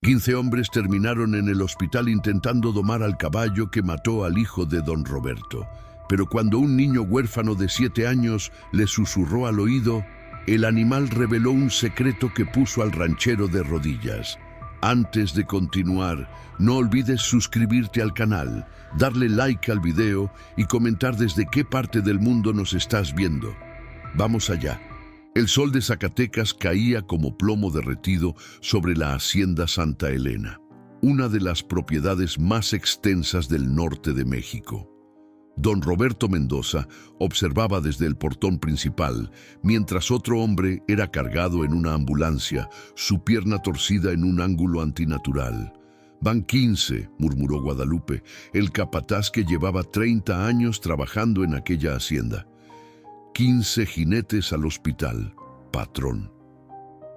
15 hombres terminaron en el hospital intentando domar al caballo que mató al hijo de don Roberto. Pero cuando un niño huérfano de 7 años le susurró al oído, el animal reveló un secreto que puso al ranchero de rodillas. Antes de continuar, no olvides suscribirte al canal, darle like al video y comentar desde qué parte del mundo nos estás viendo. Vamos allá. El sol de Zacatecas caía como plomo derretido sobre la hacienda Santa Elena, una de las propiedades más extensas del norte de México. Don Roberto Mendoza observaba desde el portón principal, mientras otro hombre era cargado en una ambulancia, su pierna torcida en un ángulo antinatural. «Van 15», murmuró Guadalupe, el capataz que llevaba 30 años trabajando en aquella hacienda. 15 jinetes al hospital, patrón.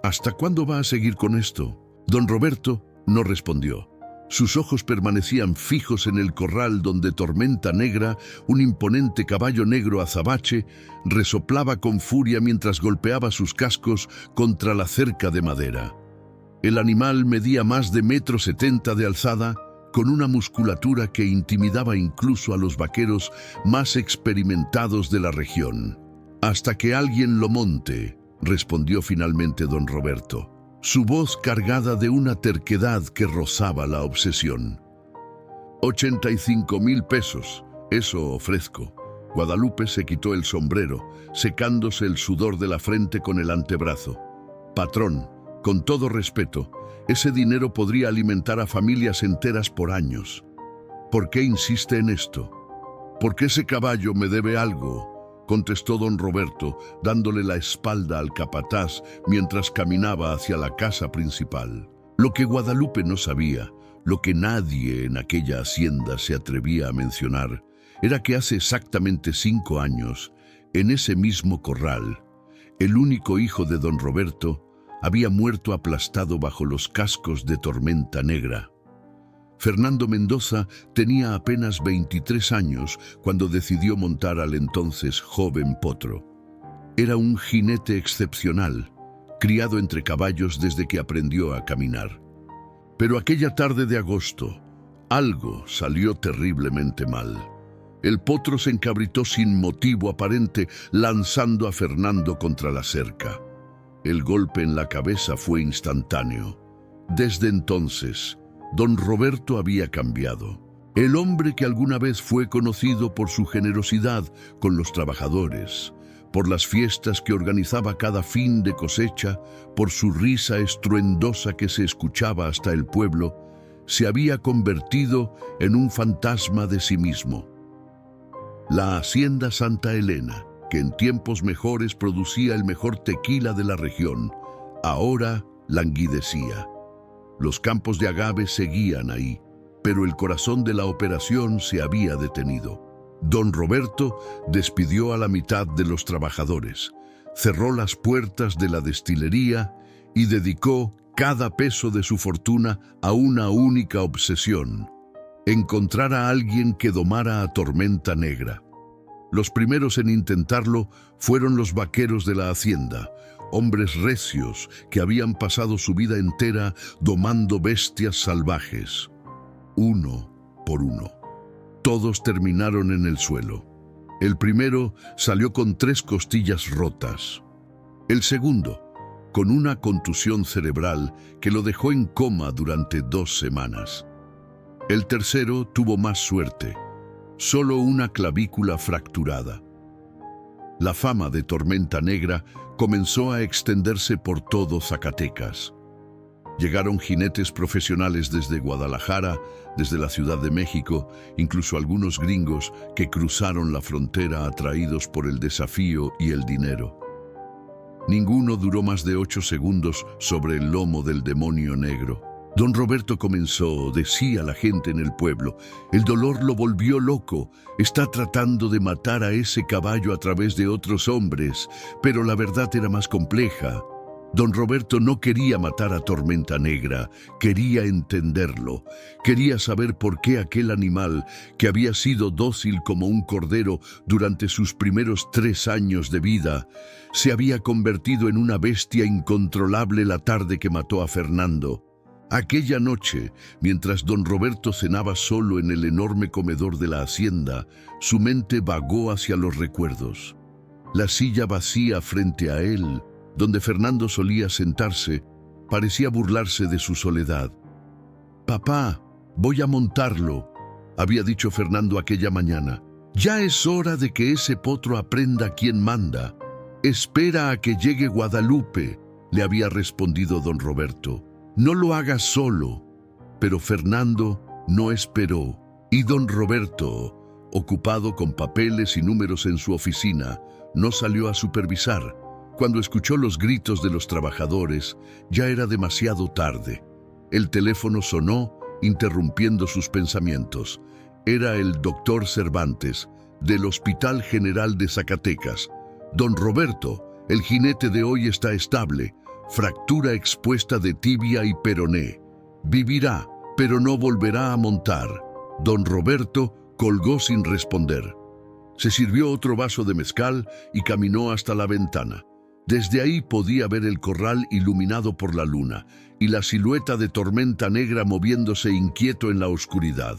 ¿Hasta cuándo va a seguir con esto? Don Roberto no respondió. Sus ojos permanecían fijos en el corral donde Tormenta Negra, un imponente caballo negro azabache, resoplaba con furia mientras golpeaba sus cascos contra la cerca de madera. El animal medía más de 1,70 m de alzada, con una musculatura que intimidaba incluso a los vaqueros más experimentados de la región. «Hasta que alguien lo monte», respondió finalmente don Roberto, su voz cargada de una terquedad que rozaba la obsesión. 85,000 pesos, eso ofrezco. Guadalupe se quitó el sombrero, secándose el sudor de la frente con el antebrazo. Patrón, con todo respeto, ese dinero podría alimentar a familias enteras por años. ¿Por qué insiste en esto? Porque ese caballo me debe algo, contestó don Roberto, dándole la espalda al capataz mientras caminaba hacia la casa principal. Lo que Guadalupe no sabía, lo que nadie en aquella hacienda se atrevía a mencionar, era que hace exactamente 5 años, en ese mismo corral, el único hijo de don Roberto había muerto aplastado bajo los cascos de Tormenta Negra. Fernando Mendoza tenía apenas 23 años cuando decidió montar al entonces joven potro. Era un jinete excepcional, criado entre caballos desde que aprendió a caminar. Pero aquella tarde de agosto, algo salió terriblemente mal. El potro se encabritó sin motivo aparente, lanzando a Fernando contra la cerca. El golpe en la cabeza fue instantáneo. Desde entonces, don Roberto había cambiado. El hombre que alguna vez fue conocido por su generosidad con los trabajadores, por las fiestas que organizaba cada fin de cosecha, por su risa estruendosa que se escuchaba hasta el pueblo, se había convertido en un fantasma de sí mismo. La hacienda Santa Elena, que en tiempos mejores producía el mejor tequila de la región, ahora languidecía. Los campos de agave seguían ahí, pero el corazón de la operación se había detenido. Don Roberto despidió a la mitad de los trabajadores, cerró las puertas de la destilería y dedicó cada peso de su fortuna a una única obsesión: encontrar a alguien que domara a Tormenta Negra. Los primeros en intentarlo fueron los vaqueros de la hacienda, hombres recios que habían pasado su vida entera domando bestias salvajes. Uno por uno. Todos terminaron en el suelo. El primero salió con 3 costillas rotas. El segundo, con una contusión cerebral que lo dejó en coma durante 2 semanas. El tercero tuvo más suerte, solo una clavícula fracturada. La fama de Tormenta Negra comenzó a extenderse por todo Zacatecas. Llegaron jinetes profesionales desde Guadalajara, desde la Ciudad de México, incluso algunos gringos que cruzaron la frontera atraídos por el desafío y el dinero. Ninguno duró más de 8 segundos sobre el lomo del demonio negro. Don Roberto comenzó, decía la gente en el pueblo, el dolor lo volvió loco, está tratando de matar a ese caballo a través de otros hombres, pero la verdad era más compleja. Don Roberto no quería matar a Tormenta Negra, quería entenderlo, quería saber por qué aquel animal, que había sido dócil como un cordero durante sus primeros 3 años de vida, se había convertido en una bestia incontrolable la tarde que mató a Fernando. Aquella noche, mientras don Roberto cenaba solo en el enorme comedor de la hacienda, su mente vagó hacia los recuerdos. La silla vacía frente a él, donde Fernando solía sentarse, parecía burlarse de su soledad. «Papá, voy a montarlo», había dicho Fernando aquella mañana. «Ya es hora de que ese potro aprenda quién manda. Espera a que llegue Guadalupe», le había respondido don Roberto. «No lo hagas solo». Pero Fernando no esperó, y don Roberto, ocupado con papeles y números en su oficina, no salió a supervisar. Cuando escuchó los gritos de los trabajadores, ya era demasiado tarde. El teléfono sonó, interrumpiendo sus pensamientos. Era el doctor Cervantes, del Hospital General de Zacatecas. «Don Roberto, el jinete de hoy está estable. Fractura expuesta de tibia y peroné. Vivirá, pero no volverá a montar». Don Roberto colgó sin responder. Se sirvió otro vaso de mezcal y caminó hasta la ventana. Desde ahí podía ver el corral iluminado por la luna y la silueta de Tormenta Negra moviéndose inquieto en la oscuridad.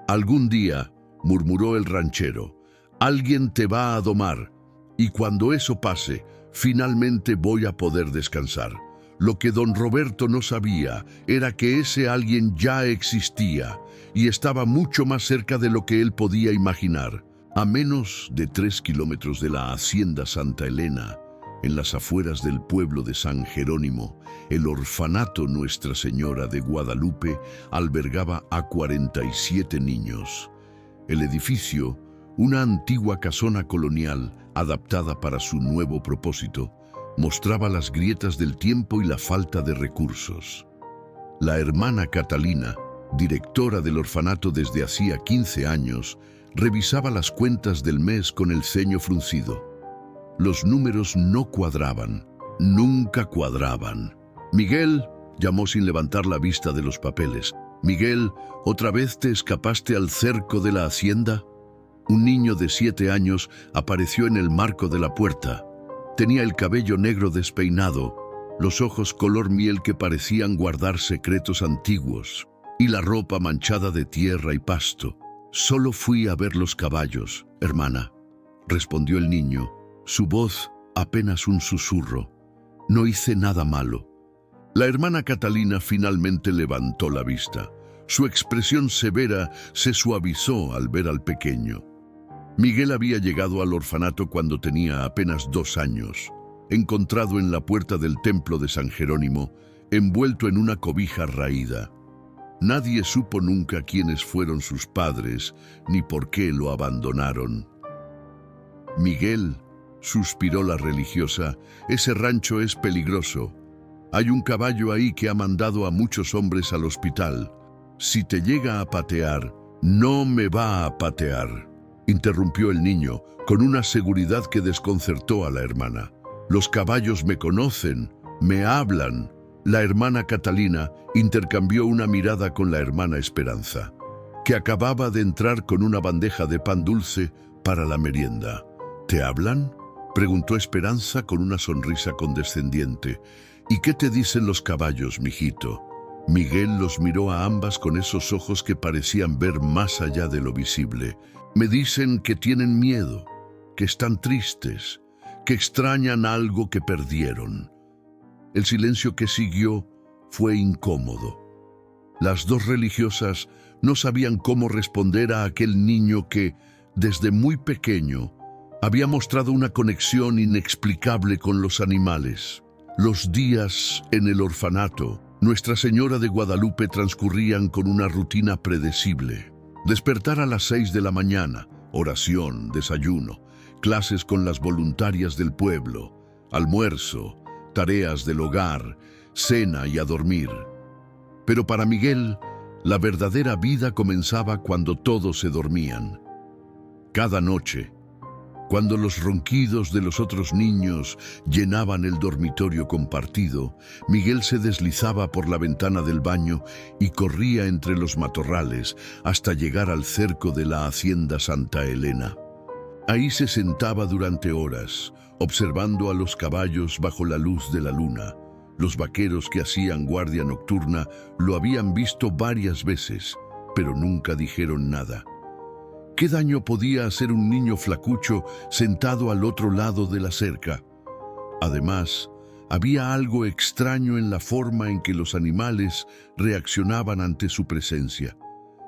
«Algún día», murmuró el ranchero, «alguien te va a domar, y cuando eso pase, finalmente voy a poder descansar». Lo que don Roberto no sabía era que ese alguien ya existía y estaba mucho más cerca de lo que él podía imaginar. A menos de 3 kilómetros de la hacienda Santa Elena, en las afueras del pueblo de San Jerónimo, el orfanato Nuestra Señora de Guadalupe albergaba a 47 niños. El edificio, una antigua casona colonial adaptada para su nuevo propósito, mostraba las grietas del tiempo y la falta de recursos. La hermana Catalina, directora del orfanato desde hacía 15 años, revisaba las cuentas del mes con el ceño fruncido. Los números no cuadraban, nunca cuadraban. «Miguel», llamó sin levantar la vista de los papeles. «Miguel, ¿otra vez te escapaste al cerco de la hacienda?» Un niño de 7 años apareció en el marco de la puerta. Tenía el cabello negro despeinado, los ojos color miel que parecían guardar secretos antiguos, y la ropa manchada de tierra y pasto. «Solo fui a ver los caballos, hermana», respondió el niño, su voz apenas un susurro. «No hice nada malo». La hermana Catalina finalmente levantó la vista. Su expresión severa se suavizó al ver al pequeño. Miguel había llegado al orfanato cuando tenía apenas 2 años, encontrado en la puerta del templo de San Jerónimo, envuelto en una cobija raída. Nadie supo nunca quiénes fueron sus padres, ni por qué lo abandonaron. «Miguel», suspiró la religiosa, «ese rancho es peligroso. Hay un caballo ahí que ha mandado a muchos hombres al hospital. Si te llega a patear, no me va a patear», interrumpió el niño, con una seguridad que desconcertó a la hermana. «Los caballos me conocen, me hablan». La hermana Catalina intercambió una mirada con la hermana Esperanza, que acababa de entrar con una bandeja de pan dulce para la merienda. «¿Te hablan?», preguntó Esperanza con una sonrisa condescendiente. «¿Y qué te dicen los caballos, mijito?». Miguel los miró a ambas con esos ojos que parecían ver más allá de lo visible. «Me dicen que tienen miedo, que están tristes, que extrañan algo que perdieron». El silencio que siguió fue incómodo. Las dos religiosas no sabían cómo responder a aquel niño que, desde muy pequeño, había mostrado una conexión inexplicable con los animales. Los días en el orfanato, Nuestra Señora de Guadalupe transcurrían con una rutina predecible. Despertar a las 6 de la mañana, oración, desayuno, clases con las voluntarias del pueblo, almuerzo, tareas del hogar, cena y a dormir. Pero para Miguel, la verdadera vida comenzaba cuando todos se dormían. Cada noche, cuando los ronquidos de los otros niños llenaban el dormitorio compartido, Miguel se deslizaba por la ventana del baño y corría entre los matorrales hasta llegar al cerco de la hacienda Santa Elena. Ahí se sentaba durante horas, observando a los caballos bajo la luz de la luna. Los vaqueros que hacían guardia nocturna lo habían visto varias veces, pero nunca dijeron nada. ¿Qué daño podía hacer un niño flacucho sentado al otro lado de la cerca? Además, había algo extraño en la forma en que los animales reaccionaban ante su presencia.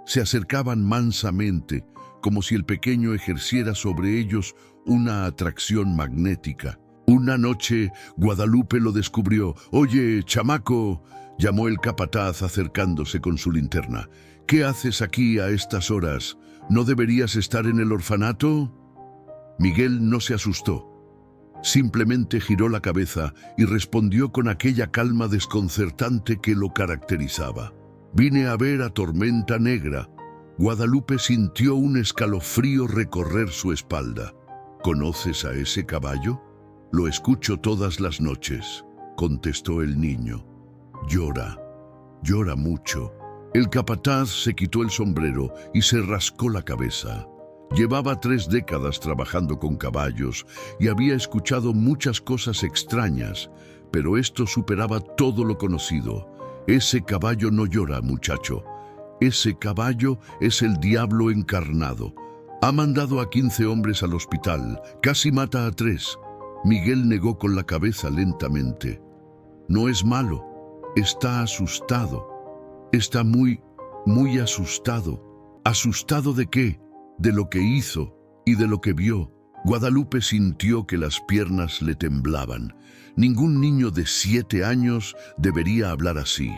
Se acercaban mansamente, como si el pequeño ejerciera sobre ellos una atracción magnética. Una noche, Guadalupe lo descubrió. «Oye, chamaco», llamó el capataz acercándose con su linterna. «¿Qué haces aquí a estas horas? ¿No deberías estar en el orfanato?» Miguel no se asustó. Simplemente giró la cabeza y respondió con aquella calma desconcertante que lo caracterizaba. «Vine a ver a Tormenta Negra». Guadalupe sintió un escalofrío recorrer su espalda. «¿Conoces a ese caballo?» «Lo escucho todas las noches», contestó el niño. «Llora, llora mucho». El capataz se quitó el sombrero y se rascó la cabeza. Llevaba 3 décadas trabajando con caballos y había escuchado muchas cosas extrañas, pero esto superaba todo lo conocido. «Ese caballo no llora, muchacho. Ese caballo es el diablo encarnado. Ha mandado a 15 hombres al hospital, casi mata a 3. Miguel negó con la cabeza lentamente. «No es malo, está asustado. Está muy asustado». ¿Asustado de qué? De lo que hizo y de lo que vio. Guadalupe sintió que las piernas le temblaban. Ningún niño de 7 años debería hablar así.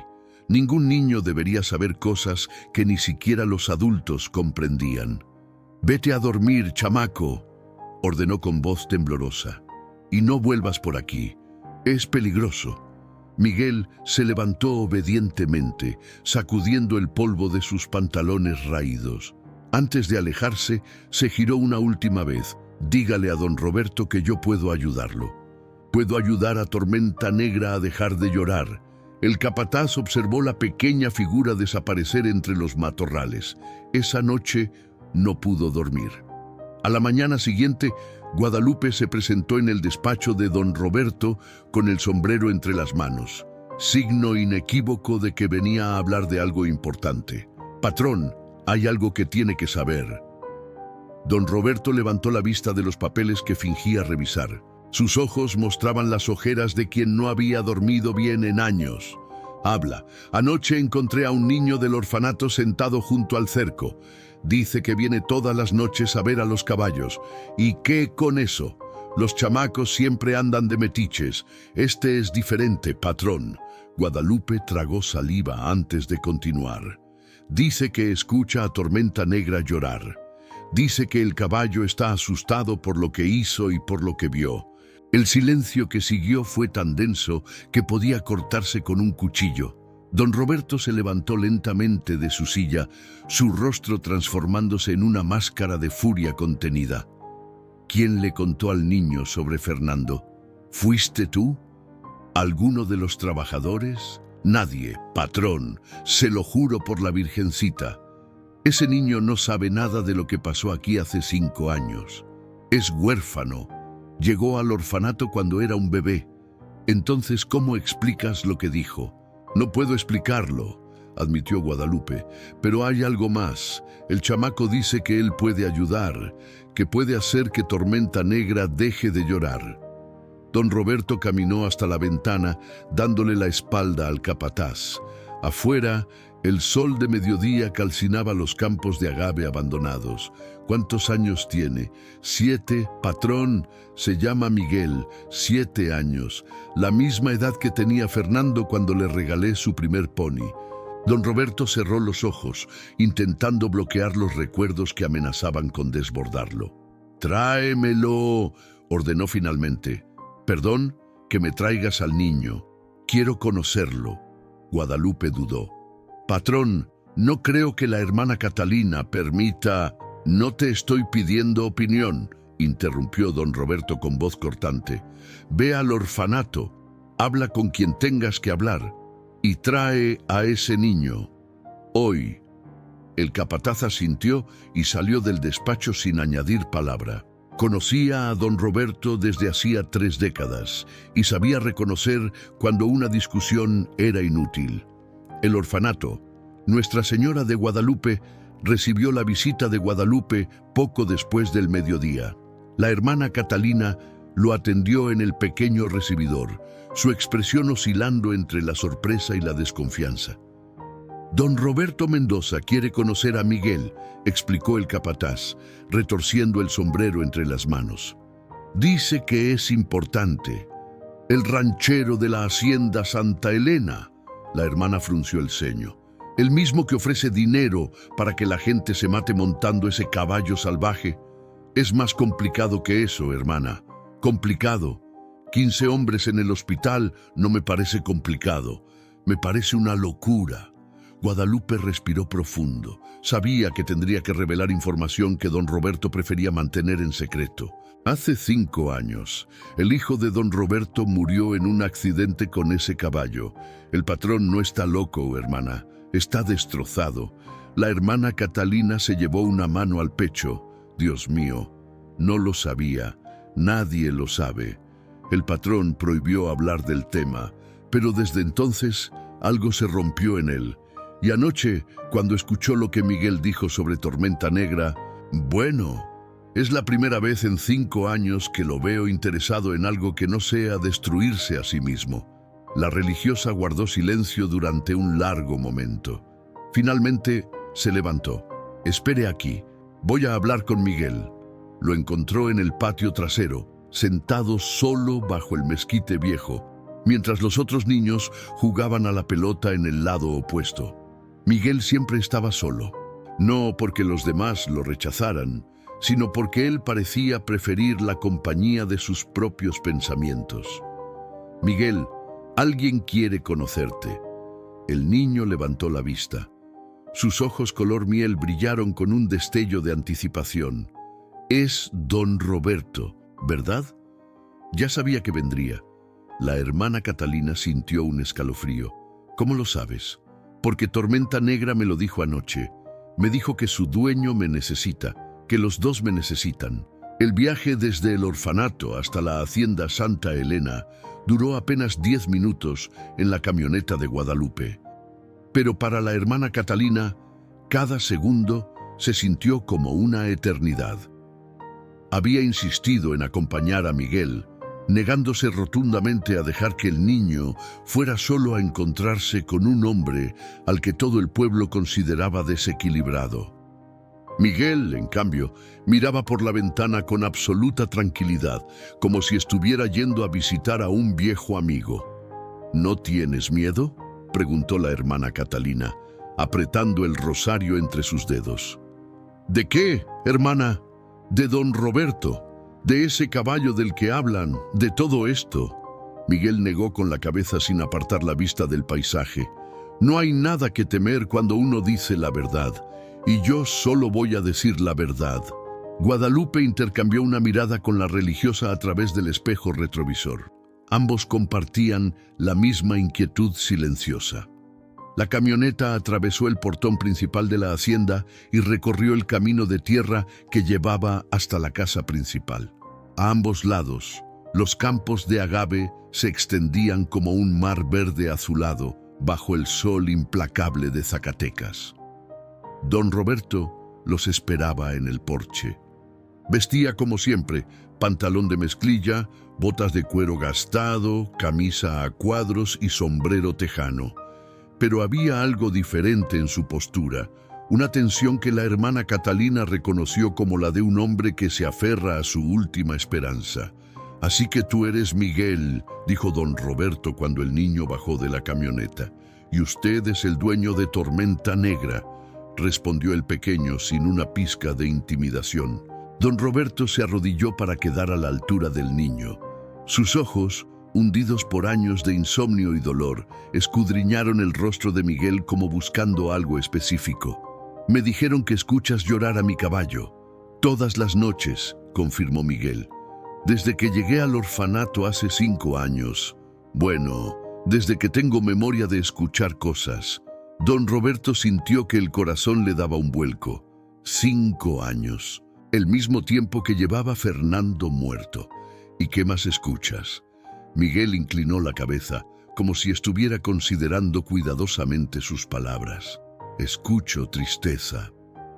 Ningún niño debería saber cosas que ni siquiera los adultos comprendían. «Vete a dormir, chamaco», ordenó con voz temblorosa. «Y no vuelvas por aquí. Es peligroso». Miguel se levantó obedientemente, sacudiendo el polvo de sus pantalones raídos. Antes de alejarse, se giró una última vez. «Dígale a don Roberto que yo puedo ayudarlo. Puedo ayudar a Tormenta Negra a dejar de llorar». El capataz observó la pequeña figura desaparecer entre los matorrales. Esa noche no pudo dormir. A la mañana siguiente, Guadalupe se presentó en el despacho de don Roberto con el sombrero entre las manos, signo inequívoco de que venía a hablar de algo importante. «Patrón, hay algo que tiene que saber». Don Roberto levantó la vista de los papeles que fingía revisar. Sus ojos mostraban las ojeras de quien no había dormido bien en años. «Habla. Anoche encontré a un niño del orfanato sentado junto al cerco. Dice que viene todas las noches a ver a los caballos. ¿Y qué con eso? Los chamacos siempre andan de metiches. Este es diferente, patrón». Guadalupe tragó saliva antes de continuar. «Dice que escucha a Tormenta Negra llorar. Dice que el caballo está asustado por lo que hizo y por lo que vio». El silencio que siguió fue tan denso que podía cortarse con un cuchillo. Don Roberto se levantó lentamente de su silla, su rostro transformándose en una máscara de furia contenida. ¿Quién le contó al niño sobre Fernando? ¿Fuiste tú? ¿Alguno de los trabajadores? Nadie, patrón, se lo juro por la Virgencita. Ese niño no sabe nada de lo que pasó aquí hace 5 años. Es huérfano. Llegó al orfanato cuando era un bebé. Entonces, ¿cómo explicas lo que dijo? «No puedo explicarlo», admitió Guadalupe, «pero hay algo más. El chamaco dice que él puede ayudar, que puede hacer que Tormenta Negra deje de llorar». Don Roberto caminó hasta la ventana, dándole la espalda al capataz. Afuera, el sol de mediodía calcinaba los campos de agave abandonados. «¿Cuántos años tiene?» «7, patrón. Se llama Miguel, 7 años. La misma edad que tenía Fernando cuando le regalé su primer pony». Don Roberto cerró los ojos, intentando bloquear los recuerdos que amenazaban con desbordarlo. «Tráemelo», ordenó finalmente. «Perdón, que me traigas al niño. Quiero conocerlo». Guadalupe dudó. «Patrón, no creo que la hermana Catalina permita». «No te estoy pidiendo opinión», interrumpió don Roberto con voz cortante. «Ve al orfanato, habla con quien tengas que hablar y trae a ese niño. Hoy». El capataz asintió y salió del despacho sin añadir palabra. Conocía a don Roberto desde hacía 3 décadas y sabía reconocer cuando una discusión era inútil. El orfanato, Nuestra Señora de Guadalupe, recibió la visita de Guadalupe poco después del mediodía. La hermana Catalina lo atendió en el pequeño recibidor, su expresión oscilando entre la sorpresa y la desconfianza. «Don Roberto Mendoza quiere conocer a Miguel», explicó el capataz, retorciendo el sombrero entre las manos. «Dice que es importante. El ranchero de la hacienda Santa Elena». La hermana frunció el ceño. «El mismo que ofrece dinero para que la gente se mate montando ese caballo salvaje». «Es más complicado que eso, hermana. Complicado. 15 hombres en el hospital no me parece complicado. Me parece una locura». Guadalupe respiró profundo. Sabía que tendría que revelar información que don Roberto prefería mantener en secreto. Hace 5 años, el hijo de don Roberto murió en un accidente con ese caballo. El patrón no está loco, hermana. Está destrozado. La hermana Catalina se llevó una mano al pecho. Dios mío, no lo sabía. Nadie lo sabe. El patrón prohibió hablar del tema, pero desde entonces algo se rompió en él. Y anoche, cuando escuchó lo que Miguel dijo sobre Tormenta Negra, bueno, es la primera vez en 5 años que lo veo interesado en algo que no sea destruirse a sí mismo. La religiosa guardó silencio durante un largo momento. Finalmente se levantó. «Espere aquí, voy a hablar con Miguel». Lo encontró en el patio trasero, sentado solo bajo el mezquite viejo, mientras los otros niños jugaban a la pelota en el lado opuesto. Miguel siempre estaba solo, no porque los demás lo rechazaran, sino porque él parecía preferir la compañía de sus propios pensamientos. «Miguel, alguien quiere conocerte». El niño levantó la vista. Sus ojos color miel brillaron con un destello de anticipación. «Es don Roberto, ¿verdad?» Ya sabía que vendría. La hermana Catalina sintió un escalofrío. «¿Cómo lo sabes?» «Porque Tormenta Negra me lo dijo anoche. Me dijo que su dueño me necesita, que los dos me necesitan». El viaje desde el orfanato hasta la hacienda Santa Elena duró apenas 10 minutos en la camioneta de Guadalupe. Pero para la hermana Catalina, cada segundo se sintió como una eternidad. Había insistido en acompañar a Miguel, negándose rotundamente a dejar que el niño fuera solo a encontrarse con un hombre al que todo el pueblo consideraba desequilibrado. Miguel, en cambio, miraba por la ventana con absoluta tranquilidad, como si estuviera yendo a visitar a un viejo amigo. «¿No tienes miedo?», preguntó la hermana Catalina, apretando el rosario entre sus dedos. «¿De qué, hermana?» «De don Roberto, de ese caballo del que hablan, de todo esto». Miguel negó con la cabeza sin apartar la vista del paisaje. «No hay nada que temer cuando uno dice la verdad, y yo solo voy a decir la verdad». Guadalupe intercambió una mirada con la religiosa a través del espejo retrovisor. Ambos compartían la misma inquietud silenciosa. La camioneta atravesó el portón principal de la hacienda y recorrió el camino de tierra que llevaba hasta la casa principal. A ambos lados, los campos de agave se extendían como un mar verde azulado bajo el sol implacable de Zacatecas. Don Roberto los esperaba en el porche. Vestía como siempre, pantalón de mezclilla, botas de cuero gastado, camisa a cuadros y sombrero tejano. Pero había algo diferente en su postura, una tensión que la hermana Catalina reconoció como la de un hombre que se aferra a su última esperanza. «Así que tú eres Miguel», dijo don Roberto cuando el niño bajó de la camioneta. «Y usted es el dueño de Tormenta Negra», respondió el pequeño sin una pizca de intimidación. Don Roberto se arrodilló para quedar a la altura del niño. Sus ojos, hundidos por años de insomnio y dolor, escudriñaron el rostro de Miguel como buscando algo específico. «Me dijeron que escuchas llorar a mi caballo». «Todas las noches», confirmó Miguel. «Desde que llegué al orfanato hace 5 años. Bueno, desde que tengo memoria de escuchar cosas». Don Roberto sintió que el corazón le daba un vuelco. 5 años. el mismo tiempo que llevaba Fernando muerto. ¿Y qué más escuchas? Miguel inclinó la cabeza, como si estuviera considerando cuidadosamente sus palabras. Escucho tristeza,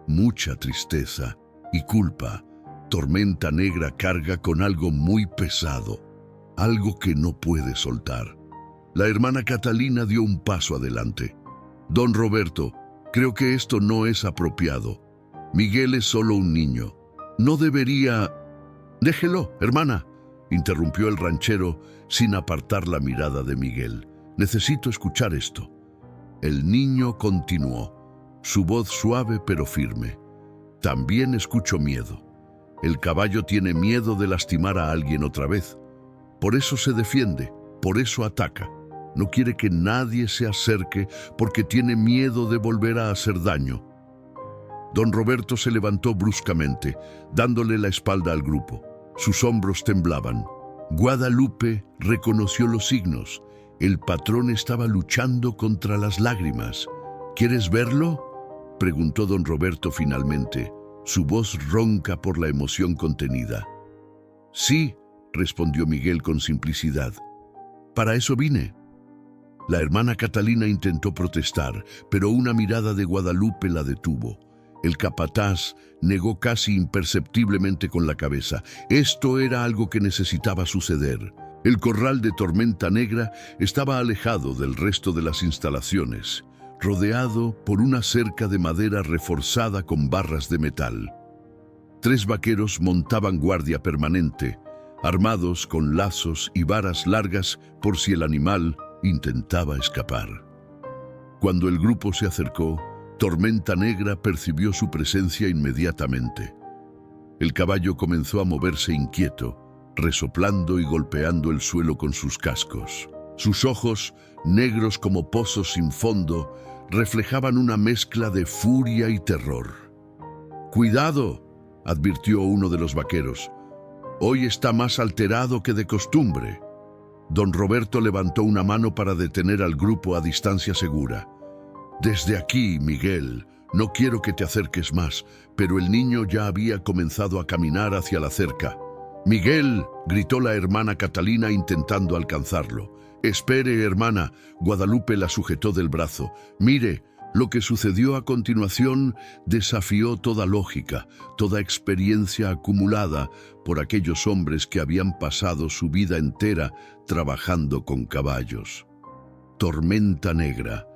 mucha tristeza y culpa. Tormenta Negra carga con algo muy pesado, algo que no puede soltar. La hermana Catalina dio un paso adelante. Don Roberto, creo que esto no es apropiado. Miguel es solo un niño. No debería... Déjelo, hermana, interrumpió el ranchero sin apartar la mirada de Miguel. Necesito escuchar esto. El niño continuó, su voz suave pero firme. También escucho miedo. El caballo tiene miedo de lastimar a alguien otra vez. Por eso se defiende, por eso ataca. No quiere que nadie se acerque porque tiene miedo de volver a hacer daño. Don Roberto se levantó bruscamente, dándole la espalda al grupo. Sus hombros temblaban. Guadalupe reconoció los signos. El patrón estaba luchando contra las lágrimas. ¿Quieres verlo?, preguntó don Roberto finalmente, su voz ronca por la emoción contenida. Sí, respondió Miguel con simplicidad. Para eso vine. La hermana Catalina intentó protestar, pero una mirada de Guadalupe la detuvo. El capataz negó casi imperceptiblemente con la cabeza. Esto era algo que necesitaba suceder. El corral de Tormenta Negra estaba alejado del resto de las instalaciones, rodeado por una cerca de madera reforzada con barras de metal. 3 vaqueros montaban guardia permanente, armados con lazos y varas largas por si el animal intentaba escapar. Cuando el grupo se acercó, Tormenta Negra percibió su presencia inmediatamente. El caballo comenzó a moverse inquieto, resoplando y golpeando el suelo con sus cascos. Sus ojos, negros como pozos sin fondo, reflejaban una mezcla de furia y terror. «Cuidado», advirtió uno de los vaqueros. «Hoy está más alterado que de costumbre». Don Roberto levantó una mano para detener al grupo a distancia segura. «Desde aquí, Miguel, no quiero que te acerques más», pero el niño ya había comenzado a caminar hacia la cerca. «Miguel», gritó la hermana Catalina intentando alcanzarlo. «Espere, hermana», Guadalupe la sujetó del brazo. «Mire, lo que sucedió a continuación desafió toda lógica, toda experiencia acumulada por aquellos hombres que habían pasado su vida entera trabajando con caballos. Tormenta Negra,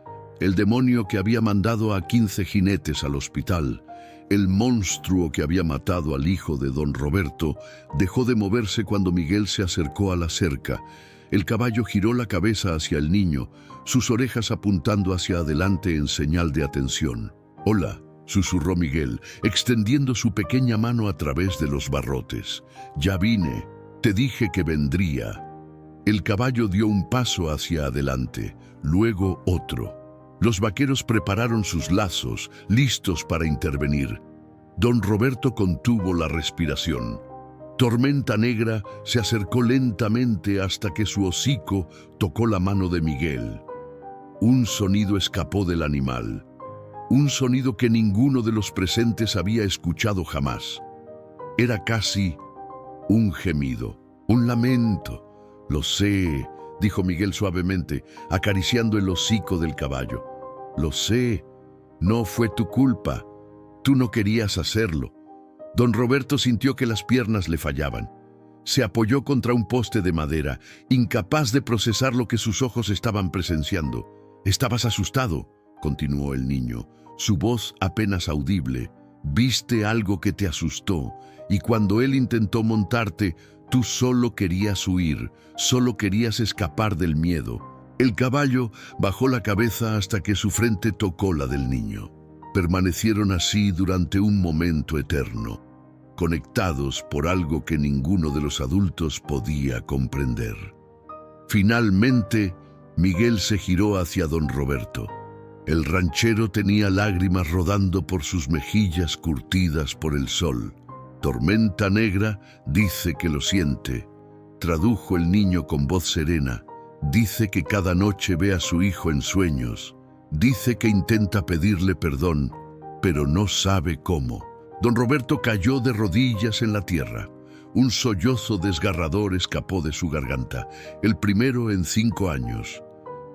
el demonio que había mandado a 15 jinetes al hospital, el monstruo que había matado al hijo de don Roberto, dejó de moverse cuando Miguel se acercó a la cerca. El caballo giró la cabeza hacia el niño, sus orejas apuntando hacia adelante en señal de atención. «Hola», susurró Miguel, extendiendo su pequeña mano a través de los barrotes. «Ya vine, te dije que vendría». El caballo dio un paso hacia adelante, luego otro. Los vaqueros prepararon sus lazos, listos para intervenir. Don Roberto contuvo la respiración. Tormenta Negra se acercó lentamente hasta que su hocico tocó la mano de Miguel. Un sonido escapó del animal, un sonido que ninguno de los presentes había escuchado jamás. Era casi un gemido, un lamento. «Lo sé», dijo Miguel suavemente, acariciando el hocico del caballo. «Lo sé, no fue tu culpa, tú no querías hacerlo». Don Roberto sintió que las piernas le fallaban. Se apoyó contra un poste de madera, incapaz de procesar lo que sus ojos estaban presenciando. «Estabas asustado», continuó el niño, su voz apenas audible. «Viste algo que te asustó, y cuando él intentó montarte, tú solo querías huir, solo querías escapar del miedo». El caballo bajó la cabeza hasta que su frente tocó la del niño. Permanecieron así durante un momento eterno, conectados por algo que ninguno de los adultos podía comprender. Finalmente, Miguel se giró hacia don Roberto. El ranchero tenía lágrimas rodando por sus mejillas curtidas por el sol. «Tormenta Negra dice que lo siente», tradujo el niño con voz serena. «Dice que cada noche ve a su hijo en sueños. Dice que intenta pedirle perdón, pero no sabe cómo». Don Roberto cayó de rodillas en la tierra. Un sollozo desgarrador escapó de su garganta, el primero en 5 años.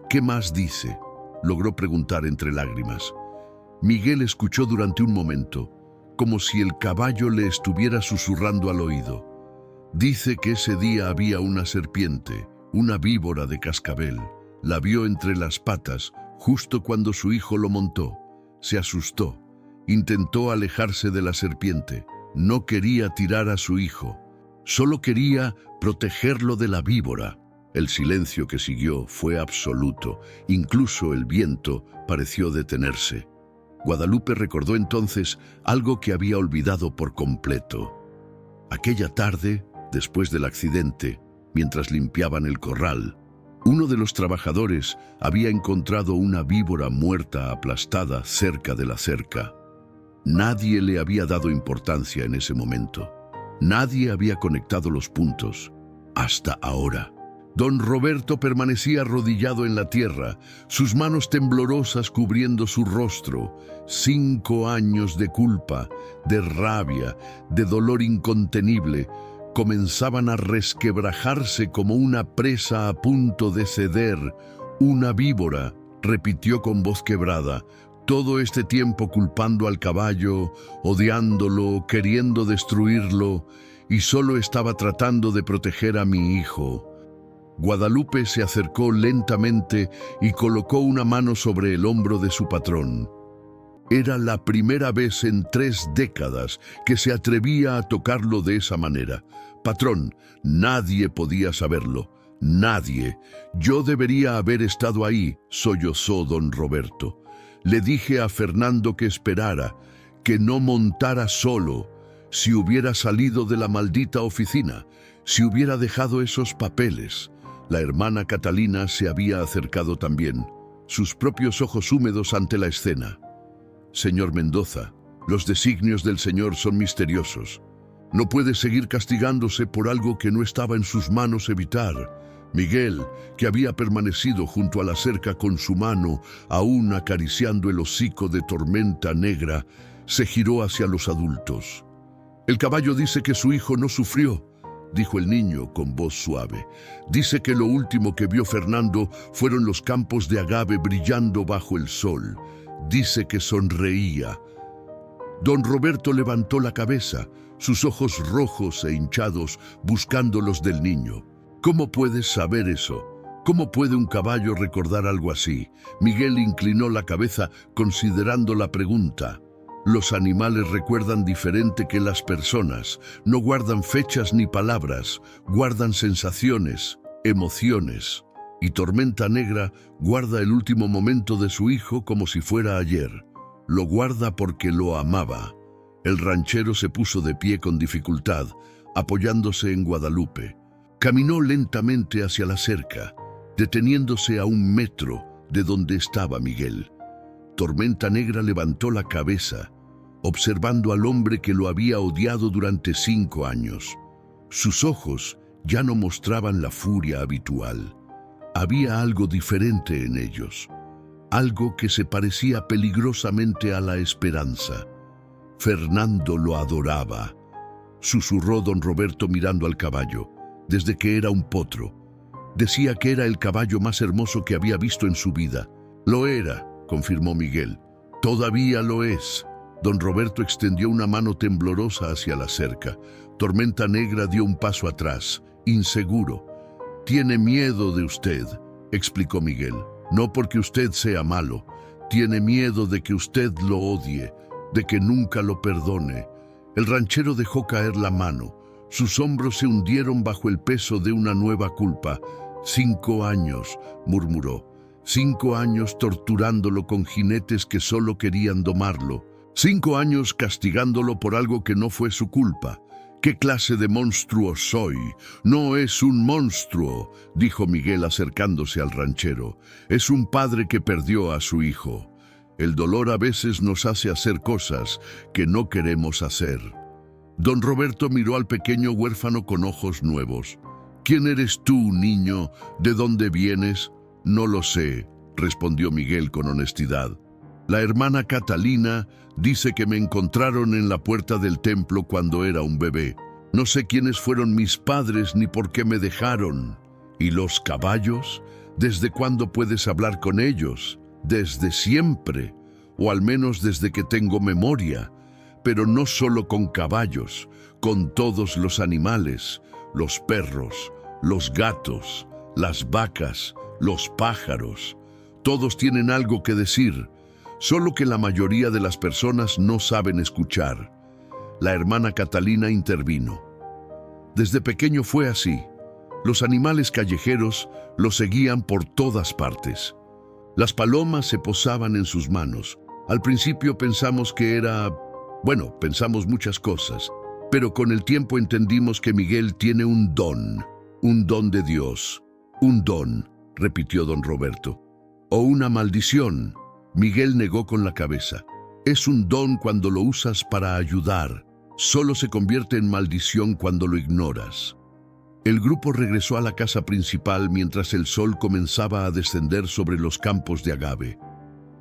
«¿Qué más dice?», logró preguntar entre lágrimas. Miguel escuchó durante un momento, como si el caballo le estuviera susurrando al oído. «Dice que ese día había una serpiente, una víbora de cascabel. La vio entre las patas, justo cuando su hijo lo montó. Se asustó. Intentó alejarse de la serpiente. No quería tirar a su hijo. Solo quería protegerlo de la víbora». El silencio que siguió fue absoluto. Incluso el viento pareció detenerse. Guadalupe recordó entonces algo que había olvidado por completo. Aquella tarde, después del accidente, mientras limpiaban el corral, uno de los trabajadores había encontrado una víbora muerta aplastada cerca de la cerca. Nadie le había dado importancia en ese momento. Nadie había conectado los puntos. Hasta ahora. Don Roberto permanecía arrodillado en la tierra, sus manos temblorosas cubriendo su rostro. 5 años de culpa, de rabia, de dolor incontenible, comenzaban a resquebrajarse como una presa a punto de ceder. «Una víbora», repitió con voz quebrada, todo este tiempo culpando al caballo, odiándolo, queriendo destruirlo, y solo estaba tratando de proteger a mi hijo. Guadalupe se acercó lentamente y colocó una mano sobre el hombro de su patrón. Era la primera vez en 3 décadas que se atrevía a tocarlo de esa manera. «Patrón, nadie podía saberlo. Nadie. Yo debería haber estado ahí», sollozó don Roberto. «Le dije a Fernando que esperara, que no montara solo. Si hubiera salido de la maldita oficina, si hubiera dejado esos papeles». La hermana Catalina se había acercado también, sus propios ojos húmedos ante la escena. «Señor Mendoza, los designios del Señor son misteriosos. No puede seguir castigándose por algo que no estaba en sus manos evitar». Miguel, que había permanecido junto a la cerca con su mano, aún acariciando el hocico de Tormenta Negra, se giró hacia los adultos. «El caballo dice que su hijo no sufrió», dijo el niño con voz suave. «Dice que lo último que vio Fernando fueron los campos de agave brillando bajo el sol. Dice que sonreía». Don Roberto levantó la cabeza, sus ojos rojos e hinchados buscando los del niño. «¿Cómo puedes saber eso? ¿Cómo puede un caballo recordar algo así?». Miguel inclinó la cabeza considerando la pregunta. «Los animales recuerdan diferente que las personas. No guardan fechas ni palabras, guardan sensaciones, emociones. Y Tormenta Negra guarda el último momento de su hijo como si fuera ayer. Lo guarda porque lo amaba». El ranchero se puso de pie con dificultad, apoyándose en Guadalupe. Caminó lentamente hacia la cerca, deteniéndose a 1 metro de donde estaba Miguel. Tormenta Negra levantó la cabeza, observando al hombre que lo había odiado durante 5 años. Sus ojos ya no mostraban la furia habitual. Había algo diferente en ellos, algo que se parecía peligrosamente a la esperanza. «Fernando lo adoraba», susurró don Roberto mirando al caballo, desde que era un potro. Decía que era el caballo más hermoso que había visto en su vida. «Lo era», confirmó Miguel. «Todavía lo es». Don Roberto extendió una mano temblorosa hacia la cerca. Tormenta Negra dio un paso atrás, inseguro. «Tiene miedo de usted», explicó Miguel. «No porque usted sea malo. Tiene miedo de que usted lo odie, de que nunca lo perdone». El ranchero dejó caer la mano. Sus hombros se hundieron bajo el peso de una nueva culpa. «5 años», murmuró. 5 años torturándolo con jinetes que solo querían domarlo. 5 años castigándolo por algo que no fue su culpa. «¿Qué clase de monstruo soy?» «No es un monstruo», dijo Miguel acercándose al ranchero. «Es un padre que perdió a su hijo. El dolor a veces nos hace hacer cosas que no queremos hacer». Don Roberto miró al pequeño huérfano con ojos nuevos. «¿Quién eres tú, niño? ¿De dónde vienes?» «No lo sé», respondió Miguel con honestidad. La hermana Catalina dice que me encontraron en la puerta del templo cuando era un bebé. No sé quiénes fueron mis padres ni por qué me dejaron. ¿Y los caballos? ¿Desde cuándo puedes hablar con ellos? Desde siempre, o al menos desde que tengo memoria. Pero no solo con caballos, con todos los animales, los perros, los gatos, las vacas, los pájaros. Todos tienen algo que decir, solo que la mayoría de las personas no saben escuchar. La hermana Catalina intervino. Desde pequeño fue así. Los animales callejeros lo seguían por todas partes. Las palomas se posaban en sus manos. Al principio pensamos que era... pensamos muchas cosas, pero con el tiempo entendimos que Miguel tiene un don de Dios. Un don, repitió don Roberto. O una maldición. Miguel negó con la cabeza. Es un don cuando lo usas para ayudar. Solo se convierte en maldición cuando lo ignoras. El grupo regresó a la casa principal mientras el sol comenzaba a descender sobre los campos de agave.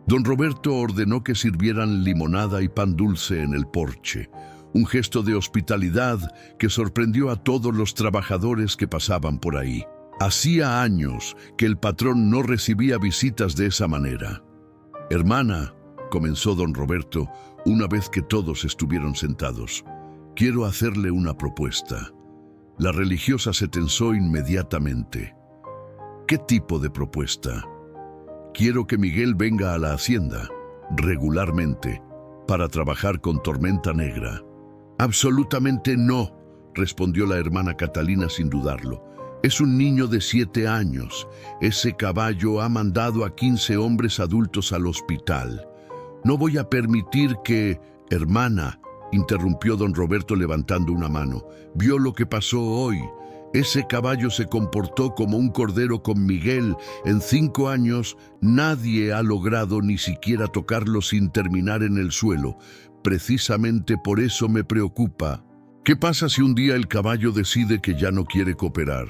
Don Roberto ordenó que sirvieran limonada y pan dulce en el porche, un gesto de hospitalidad que sorprendió a todos los trabajadores que pasaban por ahí. Hacía años que el patrón no recibía visitas de esa manera. «Hermana», comenzó don Roberto, una vez que todos estuvieron sentados, «quiero hacerle una propuesta». La religiosa se tensó inmediatamente. «¿Qué tipo de propuesta?» «Quiero que Miguel venga a la hacienda, regularmente, para trabajar con Tormenta Negra». «Absolutamente no», respondió la hermana Catalina sin dudarlo. «Es un niño de 7 años. Ese caballo ha mandado a 15 hombres adultos al hospital. No voy a permitir que...» «Hermana», interrumpió don Roberto levantando una mano, «vio lo que pasó hoy. Ese caballo se comportó como un cordero con Miguel. En 5 años nadie ha logrado ni siquiera tocarlo sin terminar en el suelo. Precisamente por eso me preocupa. ¿Qué pasa si un día el caballo decide que ya no quiere cooperar?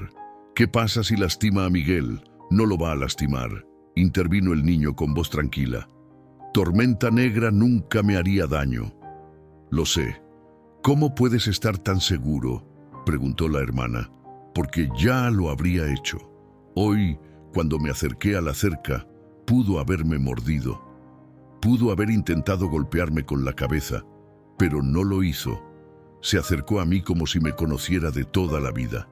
¿Qué pasa si lastima a Miguel? No lo va a lastimar», intervino el niño con voz tranquila. «Tormenta Negra nunca me haría daño». «Lo sé». «¿Cómo puedes estar tan seguro?», preguntó la hermana. «Porque ya lo habría hecho. Hoy, cuando me acerqué a la cerca, pudo haberme mordido. Pudo haber intentado golpearme con la cabeza, pero no lo hizo. Se acercó a mí como si me conociera de toda la vida».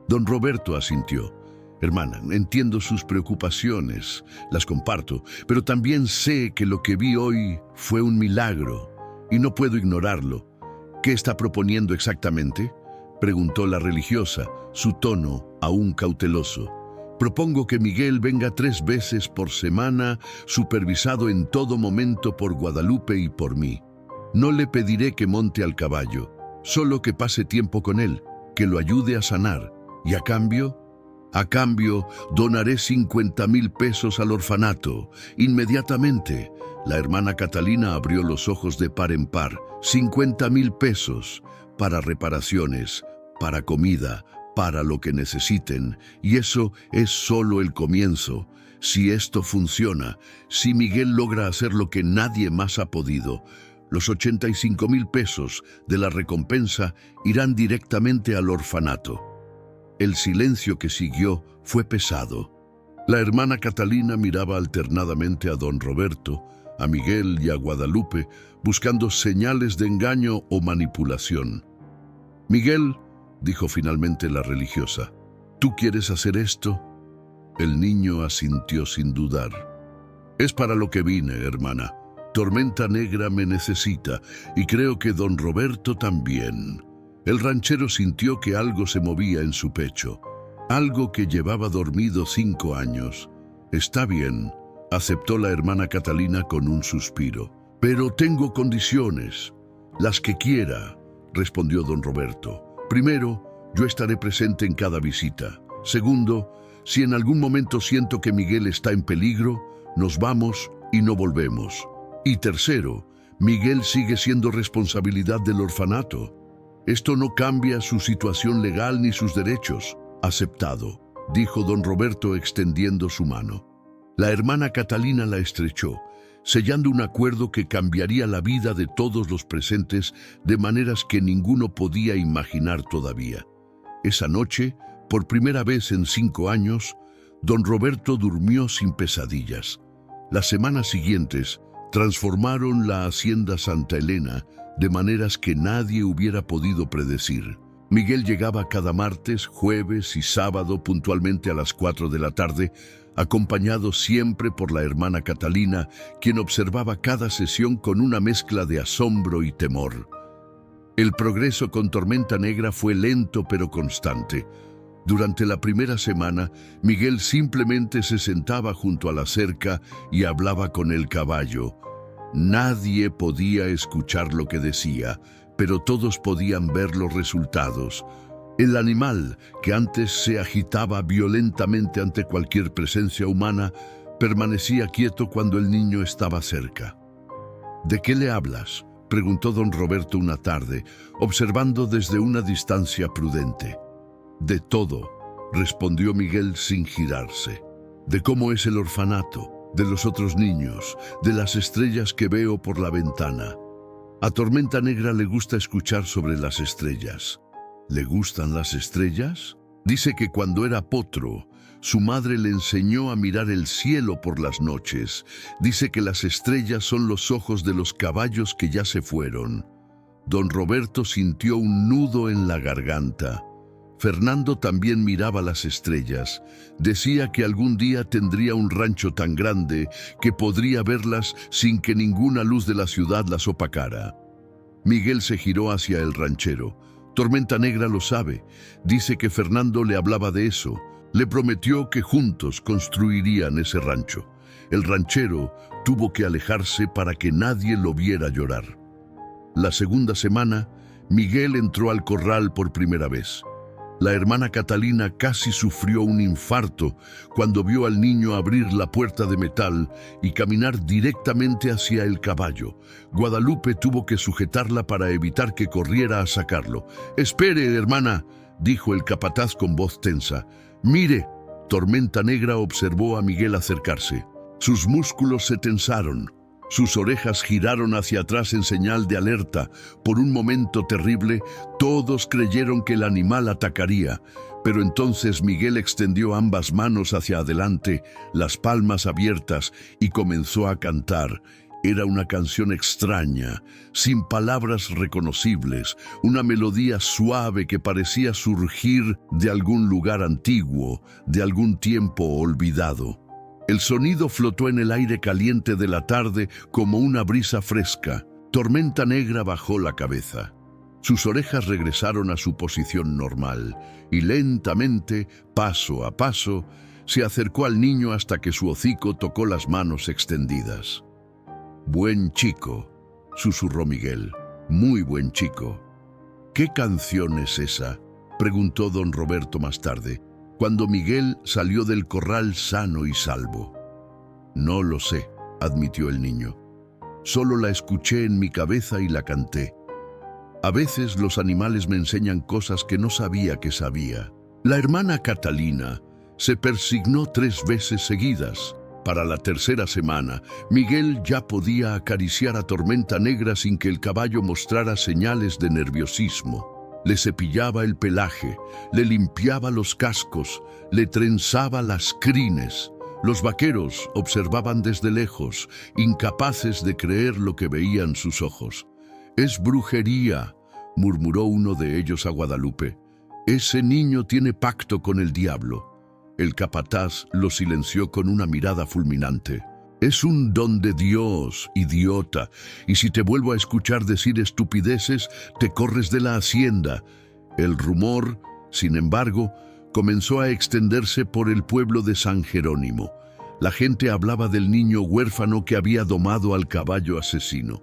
Don Roberto asintió. «Hermana, entiendo sus preocupaciones, las comparto, pero también sé que lo que vi hoy fue un milagro, y no puedo ignorarlo». «¿Qué está proponiendo exactamente?», preguntó la religiosa, su tono aún cauteloso. «Propongo que Miguel venga 3 veces por semana, supervisado en todo momento por Guadalupe y por mí. No le pediré que monte al caballo, solo que pase tiempo con él, que lo ayude a sanar, y a cambio donaré 50,000 pesos al orfanato, inmediatamente». La hermana Catalina abrió los ojos de par en par. 50,000 pesos para reparaciones, para comida, para lo que necesiten. Y eso es solo el comienzo. Si esto funciona, si Miguel logra hacer lo que nadie más ha podido, los 85,000 pesos de la recompensa irán directamente al orfanato. El silencio que siguió fue pesado. La hermana Catalina miraba alternadamente a don Roberto, a Miguel y a Guadalupe, buscando señales de engaño o manipulación. «Miguel», dijo finalmente la religiosa, «¿tú quieres hacer esto?». El niño asintió sin dudar. «Es para lo que vine, hermana. Tormenta Negra me necesita, y creo que don Roberto también». El ranchero sintió que algo se movía en su pecho, algo que llevaba dormido 5 años. «Está bien», aceptó la hermana Catalina con un suspiro. «Pero tengo condiciones». «Las que quiera», respondió don Roberto. «Primero, yo estaré presente en cada visita. Segundo, si en algún momento siento que Miguel está en peligro, nos vamos y no volvemos. Y tercero, Miguel sigue siendo responsabilidad del orfanato. Esto no cambia su situación legal ni sus derechos». «Aceptado», dijo don Roberto extendiendo su mano. La hermana Catalina la estrechó. sellando un acuerdo que cambiaría la vida de todos los presentes de maneras que ninguno podía imaginar todavía. Esa noche, por primera vez en 5 años, don Roberto durmió sin pesadillas. Las semanas siguientes transformaron la hacienda Santa Elena de maneras que nadie hubiera podido predecir. Miguel llegaba cada martes, jueves y sábado puntualmente a las 4 de la tarde, acompañado siempre por la hermana Catalina, quien observaba cada sesión con una mezcla de asombro y temor. El progreso con Tormenta Negra fue lento pero constante. Durante la primera semana, Miguel simplemente se sentaba junto a la cerca y hablaba con el caballo. Nadie podía escuchar lo que decía, pero todos podían ver los resultados. El animal, que antes se agitaba violentamente ante cualquier presencia humana, permanecía quieto cuando el niño estaba cerca. ¿De qué le hablas?, preguntó don Roberto una tarde, observando desde una distancia prudente. De todo, respondió Miguel sin girarse. De cómo es el orfanato, de los otros niños, de las estrellas que veo por la ventana. A Tormenta Negra le gusta escuchar sobre las estrellas. ¿Le gustan las estrellas? Dice que cuando era potro, su madre le enseñó a mirar el cielo por las noches. Dice que las estrellas son los ojos de los caballos que ya se fueron. Don Roberto sintió un nudo en la garganta. Fernando también miraba las estrellas. Decía que algún día tendría un rancho tan grande que podría verlas sin que ninguna luz de la ciudad las opacara. Miguel se giró hacia el ranchero. Tormenta Negra lo sabe. Dice que Fernando le hablaba de eso. Le prometió que juntos construirían ese rancho. El ranchero tuvo que alejarse para que nadie lo viera llorar. La segunda semana, Miguel entró al corral por primera vez. La hermana Catalina casi sufrió un infarto cuando vio al niño abrir la puerta de metal y caminar directamente hacia el caballo. Guadalupe tuvo que sujetarla para evitar que corriera a sacarlo. «Espere, hermana», dijo el capataz con voz tensa. «Mire». Tormenta Negra observó a Miguel acercarse. Sus músculos se tensaron. Sus orejas giraron hacia atrás en señal de alerta. Por un momento terrible, todos creyeron que el animal atacaría, pero entonces Miguel extendió ambas manos hacia adelante, las palmas abiertas, y comenzó a cantar. Era una canción extraña, sin palabras reconocibles, una melodía suave que parecía surgir de algún lugar antiguo, de algún tiempo olvidado. El sonido flotó en el aire caliente de la tarde como una brisa fresca. Tormenta Negra bajó la cabeza. Sus orejas regresaron a su posición normal y lentamente, paso a paso, se acercó al niño hasta que su hocico tocó las manos extendidas. «Buen chico», susurró Miguel. «Muy buen chico». «¿Qué canción es esa?», preguntó don Roberto más tarde, cuando Miguel salió del corral sano y salvo. «No lo sé», admitió el niño. «Solo la escuché en mi cabeza y la canté. A veces los animales me enseñan cosas que no sabía que sabía». La hermana Catalina se persignó 3 veces seguidas. Para la tercera semana, Miguel ya podía acariciar a Tormenta Negra sin que el caballo mostrara señales de nerviosismo. Le cepillaba el pelaje, le limpiaba los cascos, le trenzaba las crines. Los vaqueros observaban desde lejos, incapaces de creer lo que veían sus ojos. «Es brujería», murmuró uno de ellos a Guadalupe. «Ese niño tiene pacto con el diablo». El capataz lo silenció con una mirada fulminante. «Es un don de Dios, idiota, y si te vuelvo a escuchar decir estupideces, te corres de la hacienda». El rumor, sin embargo, comenzó a extenderse por el pueblo de San Jerónimo. La gente hablaba del niño huérfano que había domado al caballo asesino.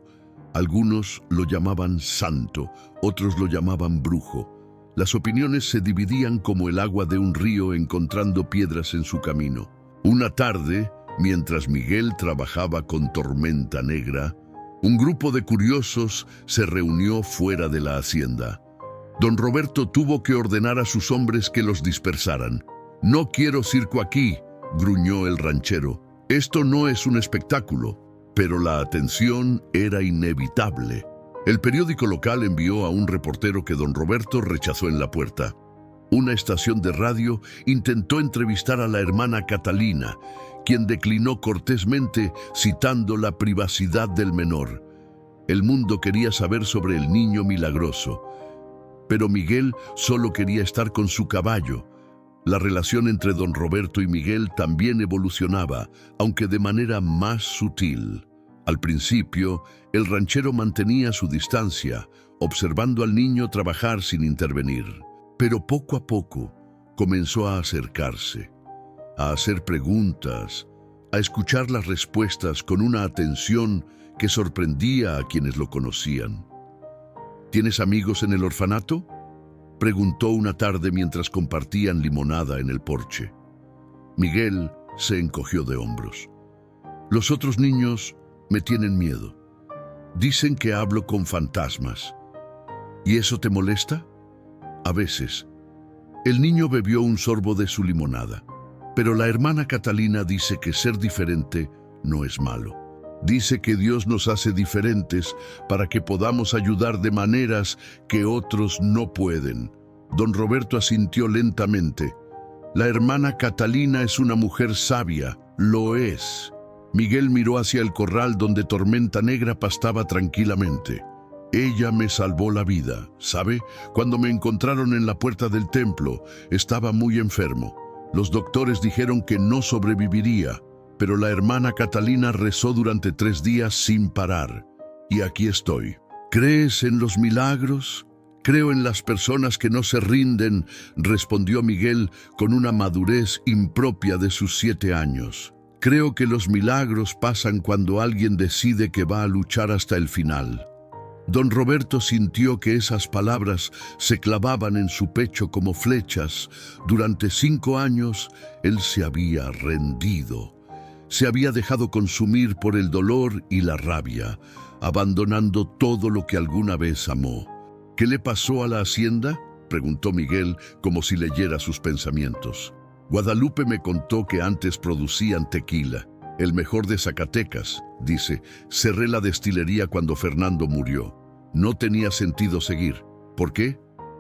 Algunos lo llamaban santo, otros lo llamaban brujo. Las opiniones se dividían como el agua de un río encontrando piedras en su camino. Una tarde, mientras Miguel trabajaba con Tormenta Negra, un grupo de curiosos se reunió fuera de la hacienda. Don Roberto tuvo que ordenar a sus hombres que los dispersaran. «No quiero circo aquí», gruñó el ranchero. «Esto no es un espectáculo». Pero la atención era inevitable. El periódico local envió a un reportero que don Roberto rechazó en la puerta. Una estación de radio intentó entrevistar a la hermana Catalina, quien declinó cortésmente citando la privacidad del menor. El mundo quería saber sobre el niño milagroso, pero Miguel solo quería estar con su caballo. La relación entre don Roberto y Miguel también evolucionaba, aunque de manera más sutil. Al principio, el ranchero mantenía su distancia, observando al niño trabajar sin intervenir. Pero poco a poco comenzó a acercarse, a hacer preguntas, a escuchar las respuestas con una atención que sorprendía a quienes lo conocían. ¿Tienes amigos en el orfanato?, preguntó una tarde mientras compartían limonada en el porche. Miguel se encogió de hombros. Los otros niños me tienen miedo. Dicen que hablo con fantasmas. ¿Y eso te molesta? A veces. El niño bebió un sorbo de su limonada, pero la hermana Catalina dice que ser diferente no es malo. Dice que Dios nos hace diferentes para que podamos ayudar de maneras que otros no pueden. Don Roberto asintió lentamente. La hermana Catalina es una mujer sabia, lo es. Miguel miró hacia el corral donde Tormenta Negra pastaba tranquilamente. Ella me salvó la vida, ¿sabe? Cuando me encontraron en la puerta del templo, estaba muy enfermo. Los doctores dijeron que no sobreviviría, pero la hermana Catalina rezó durante 3 días sin parar. Y aquí estoy. ¿Crees en los milagros? Creo en las personas que no se rinden, respondió Miguel con una madurez impropia de sus 7 años. Creo que los milagros pasan cuando alguien decide que va a luchar hasta el final. Don Roberto sintió que esas palabras se clavaban en su pecho como flechas. Durante 5 años, él se había rendido. Se había dejado consumir por el dolor y la rabia, abandonando todo lo que alguna vez amó. ¿Qué le pasó a la hacienda?, preguntó Miguel, como si leyera sus pensamientos. Guadalupe me contó que antes producían tequila, el mejor de Zacatecas, dice. Cerré la destilería cuando Fernando murió. No tenía sentido seguir. ¿Por qué?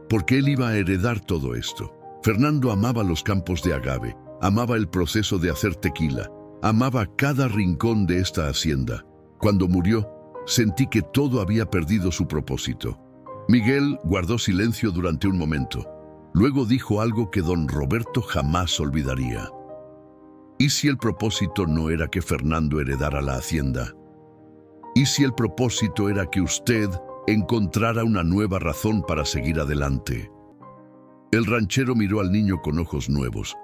Porque él iba a heredar todo esto. Fernando amaba los campos de agave, amaba el proceso de hacer tequila, amaba cada rincón de esta hacienda. Cuando murió, sentí que todo había perdido su propósito. Miguel guardó silencio durante un momento. Luego dijo algo que don Roberto jamás olvidaría. ¿Y si el propósito no era que Fernando heredara la hacienda? ¿Y si el propósito era que usted encontrara una nueva razón para seguir adelante? El ranchero miró al niño con ojos nuevos.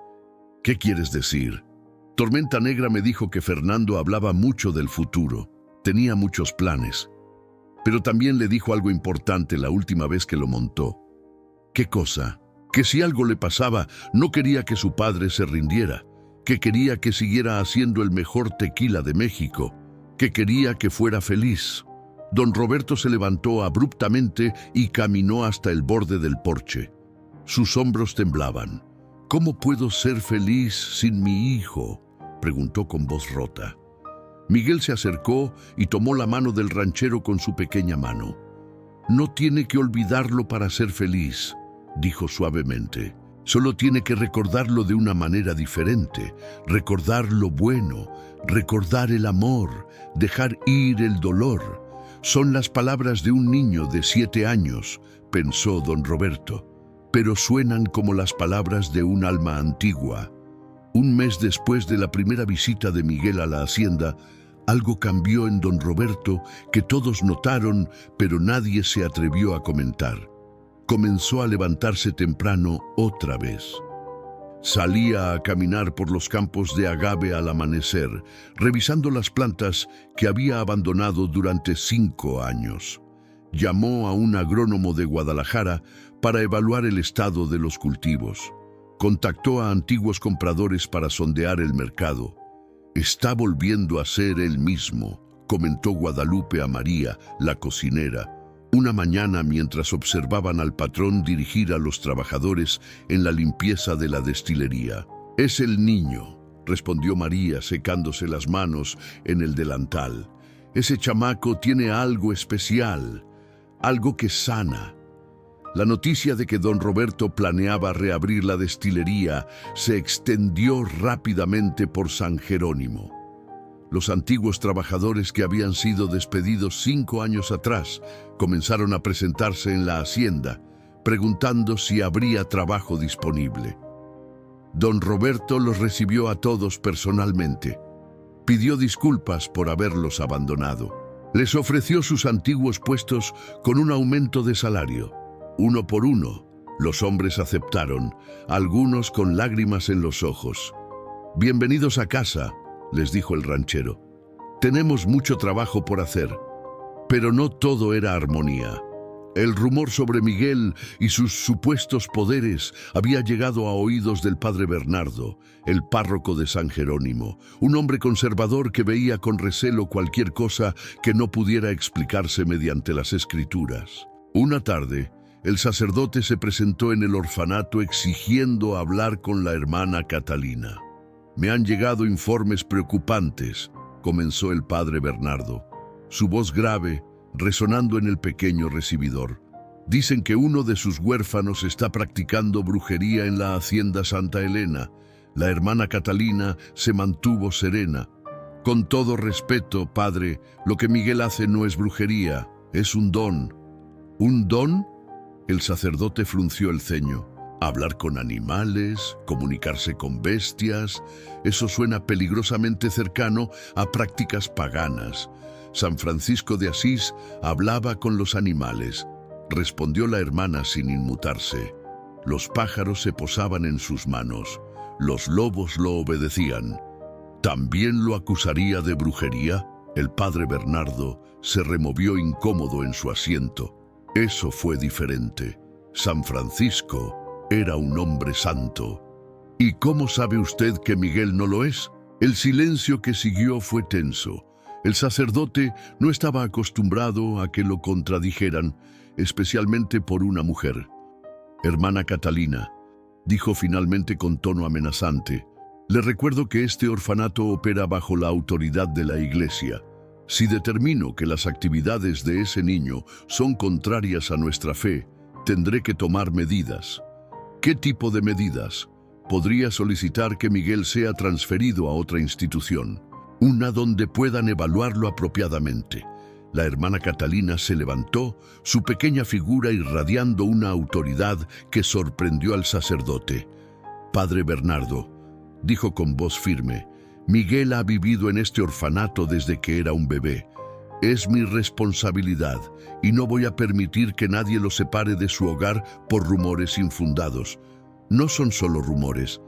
¿Qué quieres decir? Tormenta Negra me dijo que Fernando hablaba mucho del futuro. Tenía muchos planes. Pero también le dijo algo importante la última vez que lo montó. ¿Qué cosa? Que si algo le pasaba, no quería que su padre se rindiera, que quería que siguiera haciendo el mejor tequila de México, que quería que fuera feliz. Don Roberto se levantó abruptamente y caminó hasta el borde del porche. Sus hombros temblaban. ¿Cómo puedo ser feliz sin mi hijo?, preguntó con voz rota. Miguel se acercó y tomó la mano del ranchero con su pequeña mano. No tiene que olvidarlo para ser feliz, dijo suavemente. Solo tiene que recordarlo de una manera diferente, recordar lo bueno, recordar el amor, dejar ir el dolor. Son las palabras de un niño de 7 años, pensó don Roberto, pero suenan como las palabras de un alma antigua. Un mes después de la primera visita de Miguel a la hacienda, algo cambió en don Roberto que todos notaron, pero nadie se atrevió a comentar. Comenzó a levantarse temprano otra vez. Salía a caminar por los campos de agave al amanecer, revisando las plantas que había abandonado durante 5 años. Llamó a un agrónomo de Guadalajara para evaluar el estado de los cultivos. Contactó a antiguos compradores para sondear el mercado. Está volviendo a ser el mismo, comentó Guadalupe a María, la cocinera, una mañana mientras observaban al patrón dirigir a los trabajadores en la limpieza de la destilería. Es el niño, respondió María secándose las manos en el delantal. Ese chamaco tiene algo especial, algo que sana. La noticia de que don Roberto planeaba reabrir la destilería se extendió rápidamente por San Jerónimo. Los antiguos trabajadores que habían sido despedidos 5 años atrás comenzaron a presentarse en la hacienda, preguntando si habría trabajo disponible. Don Roberto los recibió a todos personalmente. Pidió disculpas por haberlos abandonado. Les ofreció sus antiguos puestos con un aumento de salario. Uno por uno, los hombres aceptaron, algunos con lágrimas en los ojos. «Bienvenidos a casa», les dijo el ranchero. «Tenemos mucho trabajo por hacer». Pero no todo era armonía. El rumor sobre Miguel y sus supuestos poderes había llegado a oídos del padre Bernardo, el párroco de San Jerónimo, un hombre conservador que veía con recelo cualquier cosa que no pudiera explicarse mediante las escrituras. Una tarde, el sacerdote se presentó en el orfanato exigiendo hablar con la hermana Catalina. «Me han llegado informes preocupantes», comenzó el padre Bernardo, su voz grave resonando en el pequeño recibidor. «Dicen que uno de sus huérfanos está practicando brujería en la hacienda Santa Elena. La hermana Catalina se mantuvo serena. Con todo respeto, padre, lo que Miguel hace no es brujería, es un don». «¿Un don?». El sacerdote frunció el ceño. «Hablar con animales, comunicarse con bestias, eso suena peligrosamente cercano a prácticas paganas. San Francisco de Asís hablaba con los animales», respondió la hermana sin inmutarse. «Los pájaros se posaban en sus manos, los lobos lo obedecían». «¿También lo acusaría de brujería?». El padre Bernardo se removió incómodo en su asiento. Eso fue diferente. San Francisco era un hombre santo. «¿Y cómo sabe usted que Miguel no lo es?». El silencio que siguió fue tenso. El sacerdote no estaba acostumbrado a que lo contradijeran, especialmente por una mujer. «Hermana Catalina», dijo finalmente con tono amenazante, «le recuerdo que este orfanato opera bajo la autoridad de la Iglesia. Si determino que las actividades de ese niño son contrarias a nuestra fe, tendré que tomar medidas». «¿Qué tipo de medidas?». «Podría solicitar que Miguel sea transferido a otra institución, una donde puedan evaluarlo apropiadamente». La hermana Catalina se levantó, su pequeña figura irradiando una autoridad que sorprendió al sacerdote. «Padre Bernardo», dijo con voz firme, «Miguel ha vivido en este orfanato desde que era un bebé. Es mi responsabilidad y no voy a permitir que nadie lo separe de su hogar por rumores infundados. No son solo rumores.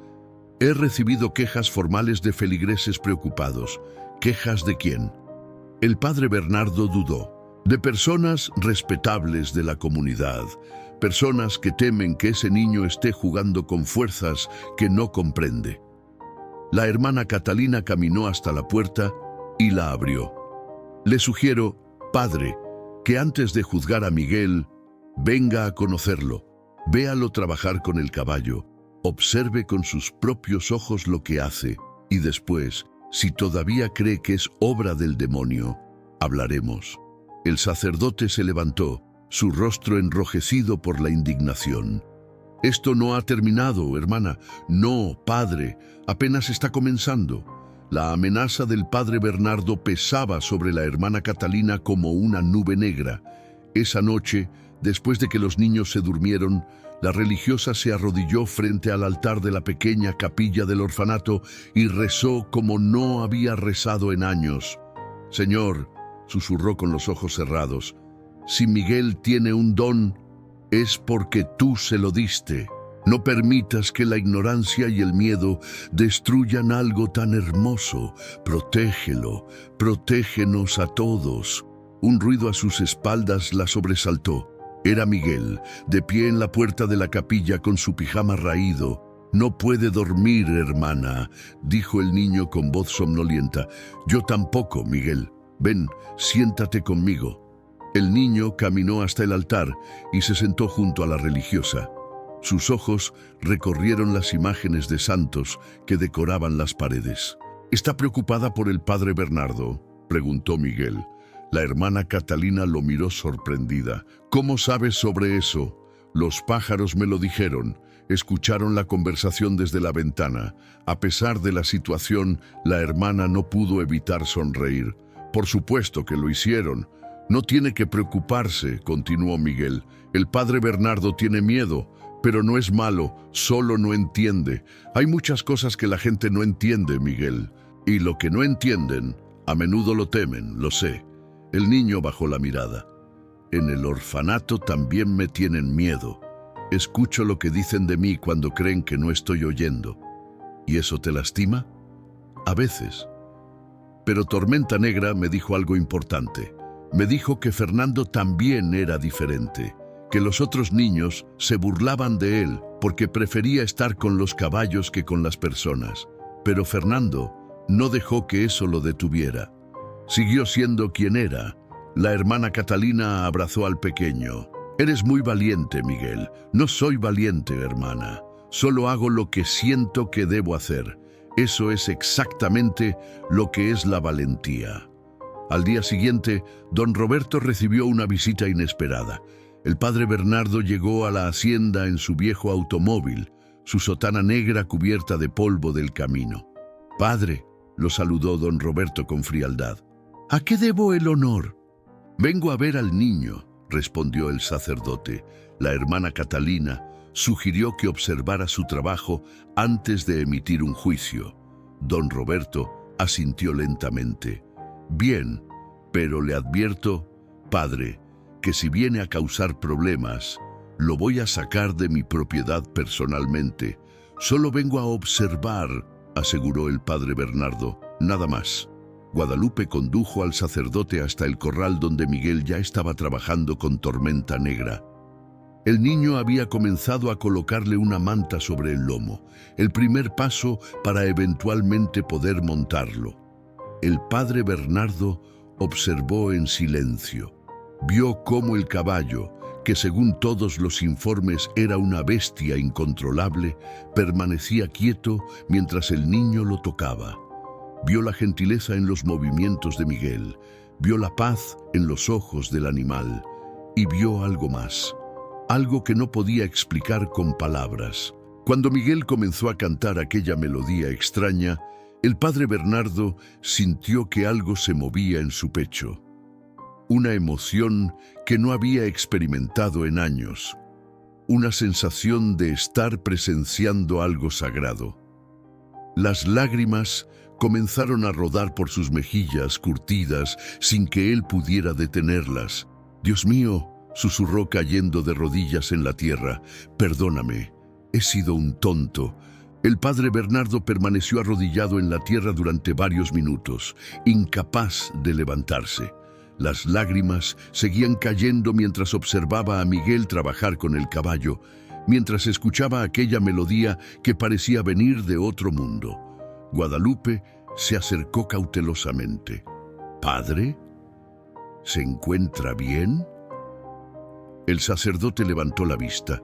He recibido quejas formales de feligreses preocupados». «¿Quejas de quién?». El padre Bernardo dudó. «De personas respetables de la comunidad, personas que temen que ese niño esté jugando con fuerzas que no comprende». La hermana Catalina caminó hasta la puerta y la abrió. «Le sugiero, padre, que antes de juzgar a Miguel, venga a conocerlo. Véalo trabajar con el caballo, observe con sus propios ojos lo que hace y después, si todavía cree que es obra del demonio, hablaremos». El sacerdote se levantó, su rostro enrojecido por la indignación. «Esto no ha terminado, hermana». «No, padre, apenas está comenzando». La amenaza del padre Bernardo pesaba sobre la hermana Catalina como una nube negra. Esa noche, después de que los niños se durmieron, la religiosa se arrodilló frente al altar de la pequeña capilla del orfanato y rezó como no había rezado en años. «Señor», susurró con los ojos cerrados, «si Miguel tiene un don, es porque tú se lo diste. No permitas que la ignorancia y el miedo destruyan algo tan hermoso. Protégelo, protégenos a todos». Un ruido a sus espaldas la sobresaltó. Era Miguel, de pie en la puerta de la capilla con su pijama raído. «No puede dormir, hermana», dijo el niño con voz somnolienta. «Yo tampoco, Miguel. Ven, siéntate conmigo». El niño caminó hasta el altar y se sentó junto a la religiosa. Sus ojos recorrieron las imágenes de santos que decoraban las paredes. «¿Está preocupada por el padre Bernardo?», preguntó Miguel. La hermana Catalina lo miró sorprendida. ¿Cómo sabes sobre eso? Los pájaros me lo dijeron. Escucharon la conversación desde la ventana. A pesar de la situación, la hermana no pudo evitar sonreír. Por supuesto que lo hicieron. No tiene que preocuparse, continuó Miguel. El padre Bernardo tiene miedo, pero no es malo, solo no entiende. Hay muchas cosas que la gente no entiende, Miguel. Y lo que no entienden, a menudo lo temen, lo sé. El niño bajó la mirada. En el orfanato también me tienen miedo. Escucho lo que dicen de mí cuando creen que no estoy oyendo. ¿Y eso te lastima? A veces. Pero Tormenta Negra me dijo algo importante. Me dijo que Fernando también era diferente, que los otros niños se burlaban de él porque prefería estar con los caballos que con las personas. Pero Fernando no dejó que eso lo detuviera. Siguió siendo quien era. La hermana Catalina abrazó al pequeño. Eres muy valiente, Miguel. No soy valiente, hermana. Solo hago lo que siento que debo hacer. Eso es exactamente lo que es la valentía. Al día siguiente, don Roberto recibió una visita inesperada. El padre Bernardo llegó a la hacienda en su viejo automóvil, su sotana negra cubierta de polvo del camino. «Padre», lo saludó don Roberto con frialdad. «¿A qué debo el honor?» «Vengo a ver al niño», respondió el sacerdote. La hermana Catalina sugirió que observara su trabajo antes de emitir un juicio. Don Roberto asintió lentamente. «Bien, pero le advierto, padre, que si viene a causar problemas, lo voy a sacar de mi propiedad personalmente. Solo vengo a observar», aseguró el padre Bernardo, «nada más». Guadalupe condujo al sacerdote hasta el corral donde Miguel ya estaba trabajando con Tormenta Negra. El niño había comenzado a colocarle una manta sobre el lomo, el primer paso para eventualmente poder montarlo. El padre Bernardo observó en silencio. Vio cómo el caballo, que según todos los informes era una bestia incontrolable, permanecía quieto mientras el niño lo tocaba. Vio la gentileza en los movimientos de Miguel, vio la paz en los ojos del animal y vio algo más, algo que no podía explicar con palabras. Cuando Miguel comenzó a cantar aquella melodía extraña, el padre Bernardo sintió que algo se movía en su pecho. Una emoción que no había experimentado en años. Una sensación de estar presenciando algo sagrado. Las lágrimas comenzaron a rodar por sus mejillas curtidas sin que él pudiera detenerlas. «Dios mío», susurró cayendo de rodillas en la tierra, «perdóname, he sido un tonto». El padre Bernardo permaneció arrodillado en la tierra durante varios minutos, incapaz de levantarse. Las lágrimas seguían cayendo mientras observaba a Miguel trabajar con el caballo, mientras escuchaba aquella melodía que parecía venir de otro mundo. Guadalupe se acercó cautelosamente. «¿Padre? ¿Se encuentra bien?» El sacerdote levantó la vista,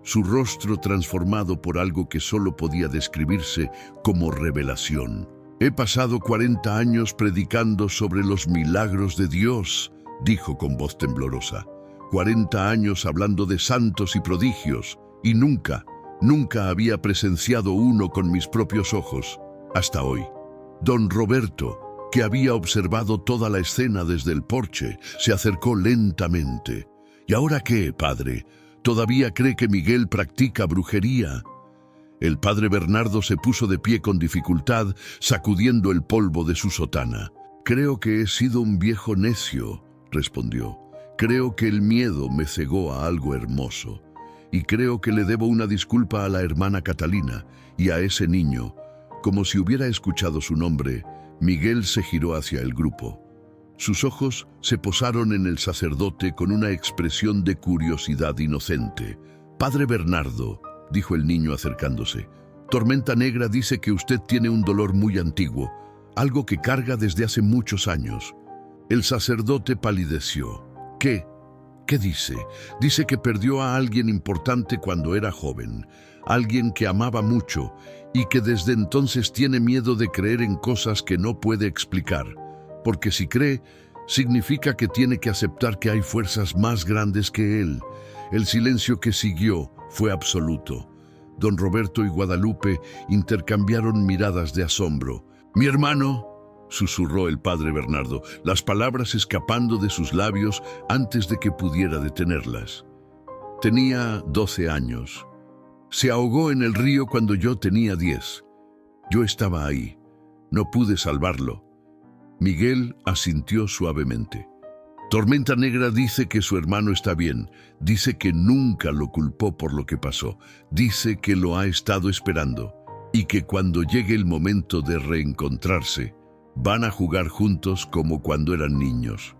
su rostro transformado por algo que solo podía describirse como revelación. «He pasado 40 años predicando sobre los milagros de Dios», dijo con voz temblorosa. 40 años hablando de santos y prodigios, y nunca había presenciado uno con mis propios ojos, hasta hoy. Don Roberto, que había observado toda la escena desde el porche, se acercó lentamente. «¿Y ahora qué, padre? ¿Todavía cree que Miguel practica brujería?» El padre Bernardo se puso de pie con dificultad, sacudiendo el polvo de su sotana. «Creo que he sido un viejo necio», respondió. «Creo que el miedo me cegó a algo hermoso. Y creo que le debo una disculpa a la hermana Catalina y a ese niño». Como si hubiera escuchado su nombre, Miguel se giró hacia el grupo. Sus ojos se posaron en el sacerdote con una expresión de curiosidad inocente. «Padre Bernardo», dijo el niño acercándose, «Tormenta Negra dice que usted tiene un dolor muy antiguo, algo que carga desde hace muchos años». El sacerdote palideció. «¿Qué? ¿Qué dice?» «Dice que perdió a alguien importante cuando era joven, alguien que amaba mucho y que desde entonces tiene miedo de creer en cosas que no puede explicar, porque si cree, Significa que tiene que aceptar que hay fuerzas más grandes que él. El silencio que siguió fue absoluto. Don Roberto y Guadalupe intercambiaron miradas de asombro. «Mi hermano», susurró el padre Bernardo, las palabras escapando de sus labios antes de que pudiera detenerlas. Tenía 12 años. Se ahogó en el río cuando yo tenía 10. Yo estaba ahí. No pude salvarlo. Miguel asintió suavemente. Tormenta Negra dice que su hermano está bien. Dice que nunca lo culpó por lo que pasó. Dice que lo ha estado esperando y que cuando llegue el momento de reencontrarse, van a jugar juntos como cuando eran niños.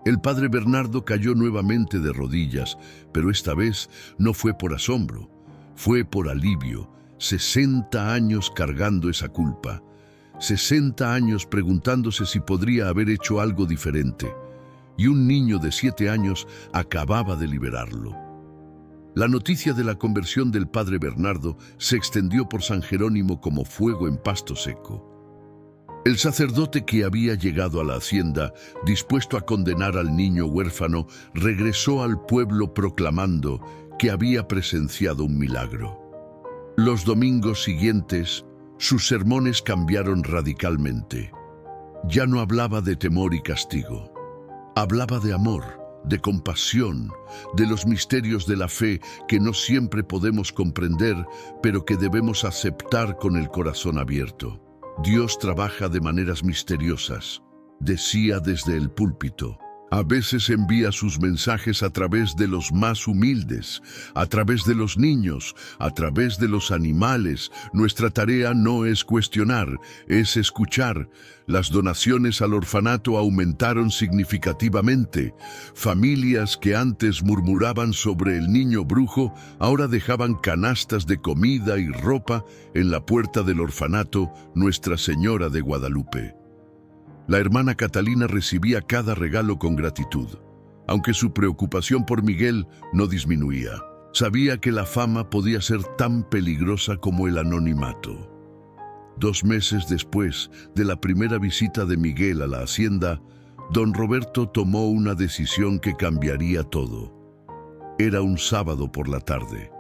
El padre Bernardo cayó nuevamente de rodillas, pero esta vez no fue por asombro, fue por alivio. 60 años cargando esa culpa. 60 años preguntándose si podría haber hecho algo diferente. Y un niño de 7 años acababa de liberarlo. La noticia de la conversión del padre Bernardo se extendió por San Jerónimo como fuego en pasto seco. El sacerdote que había llegado a la hacienda, dispuesto a condenar al niño huérfano, regresó al pueblo proclamando que había presenciado un milagro. Los domingos siguientes, sus sermones cambiaron radicalmente. Ya no hablaba de temor y castigo. Hablaba de amor, de compasión, de los misterios de la fe que no siempre podemos comprender, pero que debemos aceptar con el corazón abierto. Dios trabaja de maneras misteriosas, decía desde el púlpito. A veces envía sus mensajes a través de los más humildes, a través de los niños, a través de los animales. Nuestra tarea no es cuestionar, es escuchar. Las donaciones al orfanato aumentaron significativamente. Familias que antes murmuraban sobre el niño brujo, ahora dejaban canastas de comida y ropa en la puerta del orfanato Nuestra Señora de Guadalupe. La hermana Catalina recibía cada regalo con gratitud, aunque su preocupación por Miguel no disminuía. Sabía que la fama podía ser tan peligrosa como el anonimato. 2 meses después de la primera visita de Miguel a la hacienda, don Roberto tomó una decisión que cambiaría todo. Era un sábado por la tarde.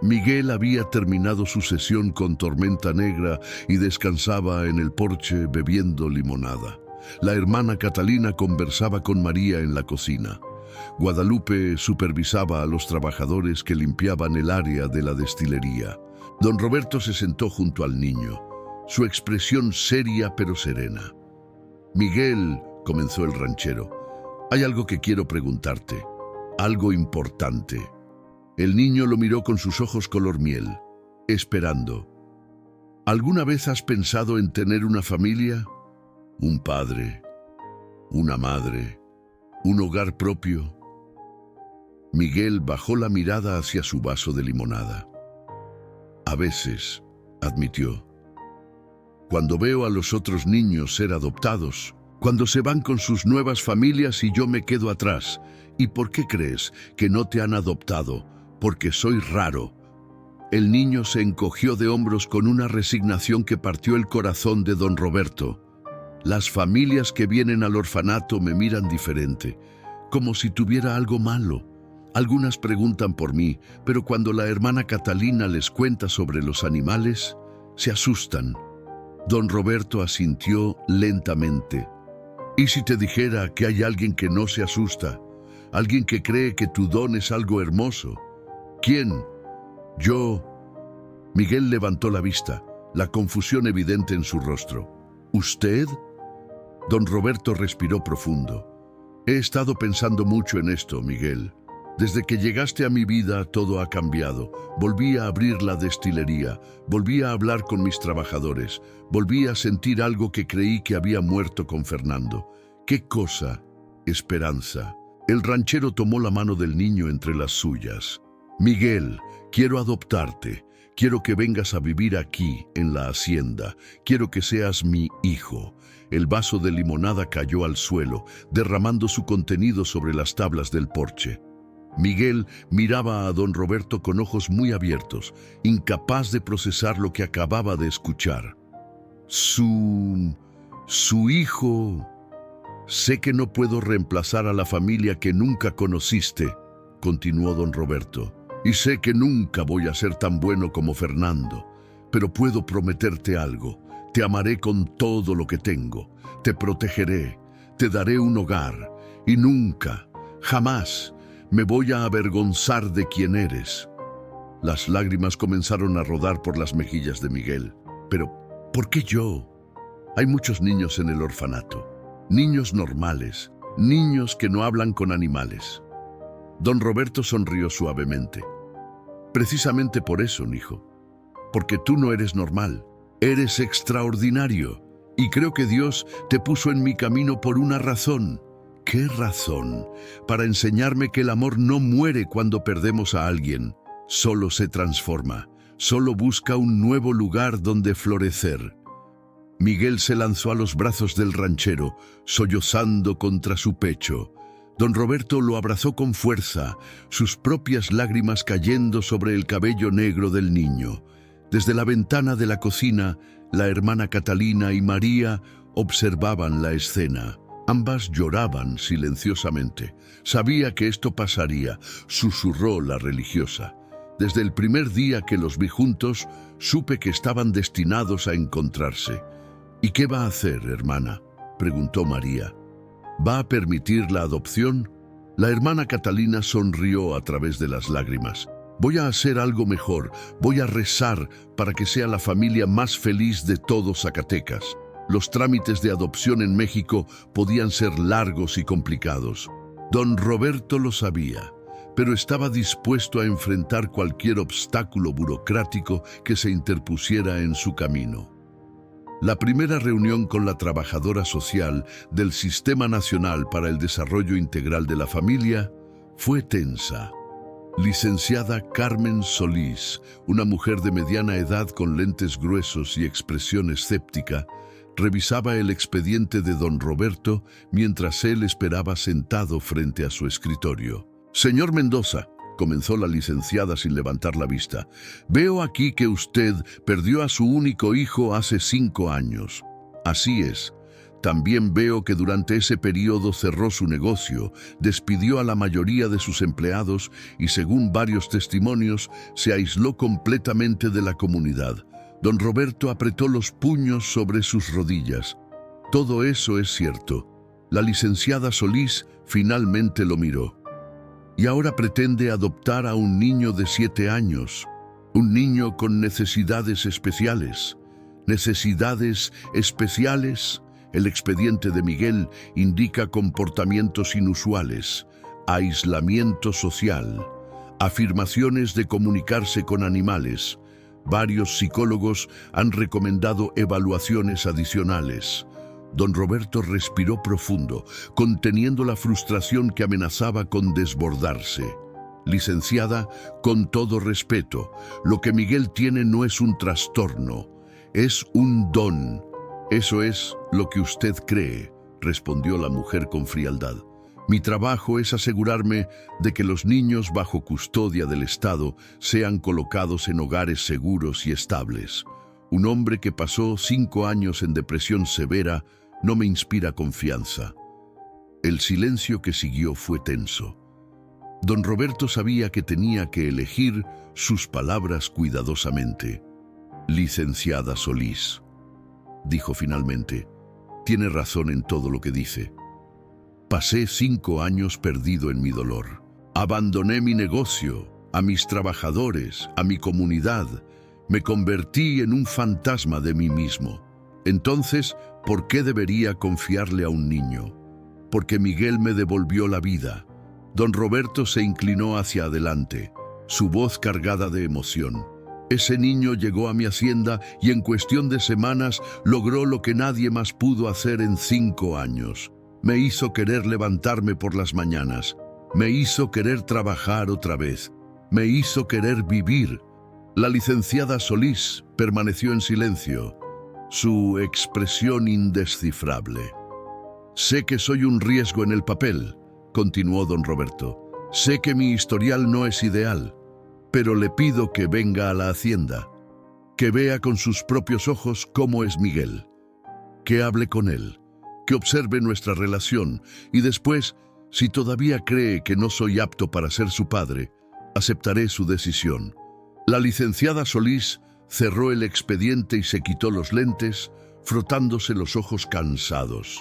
Miguel había terminado su sesión con Tormenta Negra y descansaba en el porche bebiendo limonada. La hermana Catalina conversaba con María en la cocina. Guadalupe supervisaba a los trabajadores que limpiaban el área de la destilería. Don Roberto se sentó junto al niño, su expresión seria pero serena. «Miguel», comenzó el ranchero, «hay algo que quiero preguntarte, algo importante». El niño lo miró con sus ojos color miel, esperando. «¿Alguna vez has pensado en tener una familia? Un padre, una madre, un hogar propio?» Miguel bajó la mirada hacia su vaso de limonada. «A veces», admitió. «Cuando veo a los otros niños ser adoptados, cuando se van con sus nuevas familias y yo me quedo atrás. ¿Y por qué crees que no te han adoptado? Porque soy raro». El niño se encogió de hombros con una resignación que partió el corazón de don Roberto. «Las familias que vienen al orfanato me miran diferente, como si tuviera algo malo. Algunas preguntan por mí, pero cuando la hermana Catalina les cuenta sobre los animales, se asustan». Don Roberto asintió lentamente. «¿Y si te dijera que hay alguien que no se asusta? Alguien que cree que tu don es algo hermoso?» «¿Quién?» «Yo». Miguel levantó la vista, la confusión evidente en su rostro. «¿Usted?» Don Roberto respiró profundo. «He estado pensando mucho en esto, Miguel. Desde que llegaste a mi vida, todo ha cambiado. Volví a abrir la destilería, volví a hablar con mis trabajadores, volví a sentir algo que creí que había muerto con Fernando. ¿Qué cosa? Esperanza». El ranchero tomó la mano del niño entre las suyas. «Miguel, quiero adoptarte. Quiero que vengas a vivir aquí, en la hacienda. Quiero que seas mi hijo». El vaso de limonada cayó al suelo, derramando su contenido sobre las tablas del porche. Miguel miraba a don Roberto con ojos muy abiertos, incapaz de procesar lo que acababa de escuchar. Su hijo... Sé que no puedo reemplazar a la familia que nunca conociste, continuó don Roberto, y sé que nunca voy a ser tan bueno como Fernando, pero puedo prometerte algo. Te amaré con todo lo que tengo, te protegeré, te daré un hogar, y nunca, jamás, me voy a avergonzar de quién eres. Las lágrimas comenzaron a rodar por las mejillas de Miguel. Pero, ¿por qué yo? Hay muchos niños en el orfanato, niños normales, niños que no hablan con animales. Don Roberto sonrió suavemente. Precisamente por eso, hijo, porque tú no eres normal, eres extraordinario, y creo que Dios te puso en mi camino por una razón. ¿Qué razón? Para enseñarme que el amor no muere cuando perdemos a alguien, solo se transforma, solo busca un nuevo lugar donde florecer. Miguel se lanzó a los brazos del ranchero, sollozando contra su pecho. Don Roberto lo abrazó con fuerza, sus propias lágrimas cayendo sobre el cabello negro del niño. Desde la ventana de la cocina, la hermana Catalina y María observaban la escena. Ambas lloraban silenciosamente. Sabía que esto pasaría, susurró la religiosa. Desde el primer día que los vi juntos, supe que estaban destinados a encontrarse. ¿Y qué va a hacer, hermana?, preguntó María. ¿Va a permitir la adopción? La hermana Catalina sonrió a través de las lágrimas. Voy a hacer algo mejor, voy a rezar para que sea la familia más feliz de todo Zacatecas. Los trámites de adopción en México podían ser largos y complicados. Don Roberto lo sabía, pero estaba dispuesto a enfrentar cualquier obstáculo burocrático que se interpusiera en su camino. La primera reunión con la trabajadora social del Sistema Nacional para el Desarrollo Integral de la Familia fue tensa. Licenciada Carmen Solís, una mujer de mediana edad con lentes gruesos y expresión escéptica, revisaba el expediente de don Roberto mientras él esperaba sentado frente a su escritorio. «Señor Mendoza», comenzó la licenciada sin levantar la vista, «veo aquí que usted perdió a su único hijo hace 5 años. Así es. También veo que durante ese periodo cerró su negocio, despidió a la mayoría de sus empleados y, según varios testimonios, se aisló completamente de la comunidad». Don Roberto apretó los puños sobre sus rodillas. «Todo eso es cierto». La licenciada Solís finalmente lo miró. «Y ahora pretende adoptar a un niño de 7 años, un niño con necesidades especiales». ¿Necesidades especiales? El expediente de Miguel indica comportamientos inusuales, aislamiento social, afirmaciones de comunicarse con animales. Varios psicólogos han recomendado evaluaciones adicionales. Don Roberto respiró profundo, conteniendo la frustración que amenazaba con desbordarse. «Licenciada, con todo respeto, lo que Miguel tiene no es un trastorno, es un don». «Eso es lo que usted cree», respondió la mujer con frialdad. «Mi trabajo es asegurarme de que los niños bajo custodia del Estado sean colocados en hogares seguros y estables. Un hombre que pasó 5 años en depresión severa no me inspira confianza». El silencio que siguió fue tenso. Don Roberto sabía que tenía que elegir sus palabras cuidadosamente. «Licenciada Solís», dijo finalmente, «tiene razón en todo lo que dice. Pasé 5 años perdido en mi dolor. Abandoné mi negocio, a mis trabajadores, a mi comunidad. Me convertí en un fantasma de mí mismo. Entonces, ¿por qué debería confiarle a un niño? Porque Miguel me devolvió la vida». Don Roberto se inclinó hacia adelante, su voz cargada de emoción. «Ese niño llegó a mi hacienda y en cuestión de semanas logró lo que nadie más pudo hacer en 5 años. Me hizo querer levantarme por las mañanas. Me hizo querer trabajar otra vez. Me hizo querer vivir». La licenciada Solís permaneció en silencio, su expresión indescifrable. «Sé que soy un riesgo en el papel», continuó don Roberto. «Sé que mi historial no es ideal. Pero le pido que venga a la hacienda, que vea con sus propios ojos cómo es Miguel, que hable con él, que observe nuestra relación y después, si todavía cree que no soy apto para ser su padre, aceptaré su decisión. La licenciada Solís cerró el expediente y se quitó los lentes, frotándose los ojos cansados.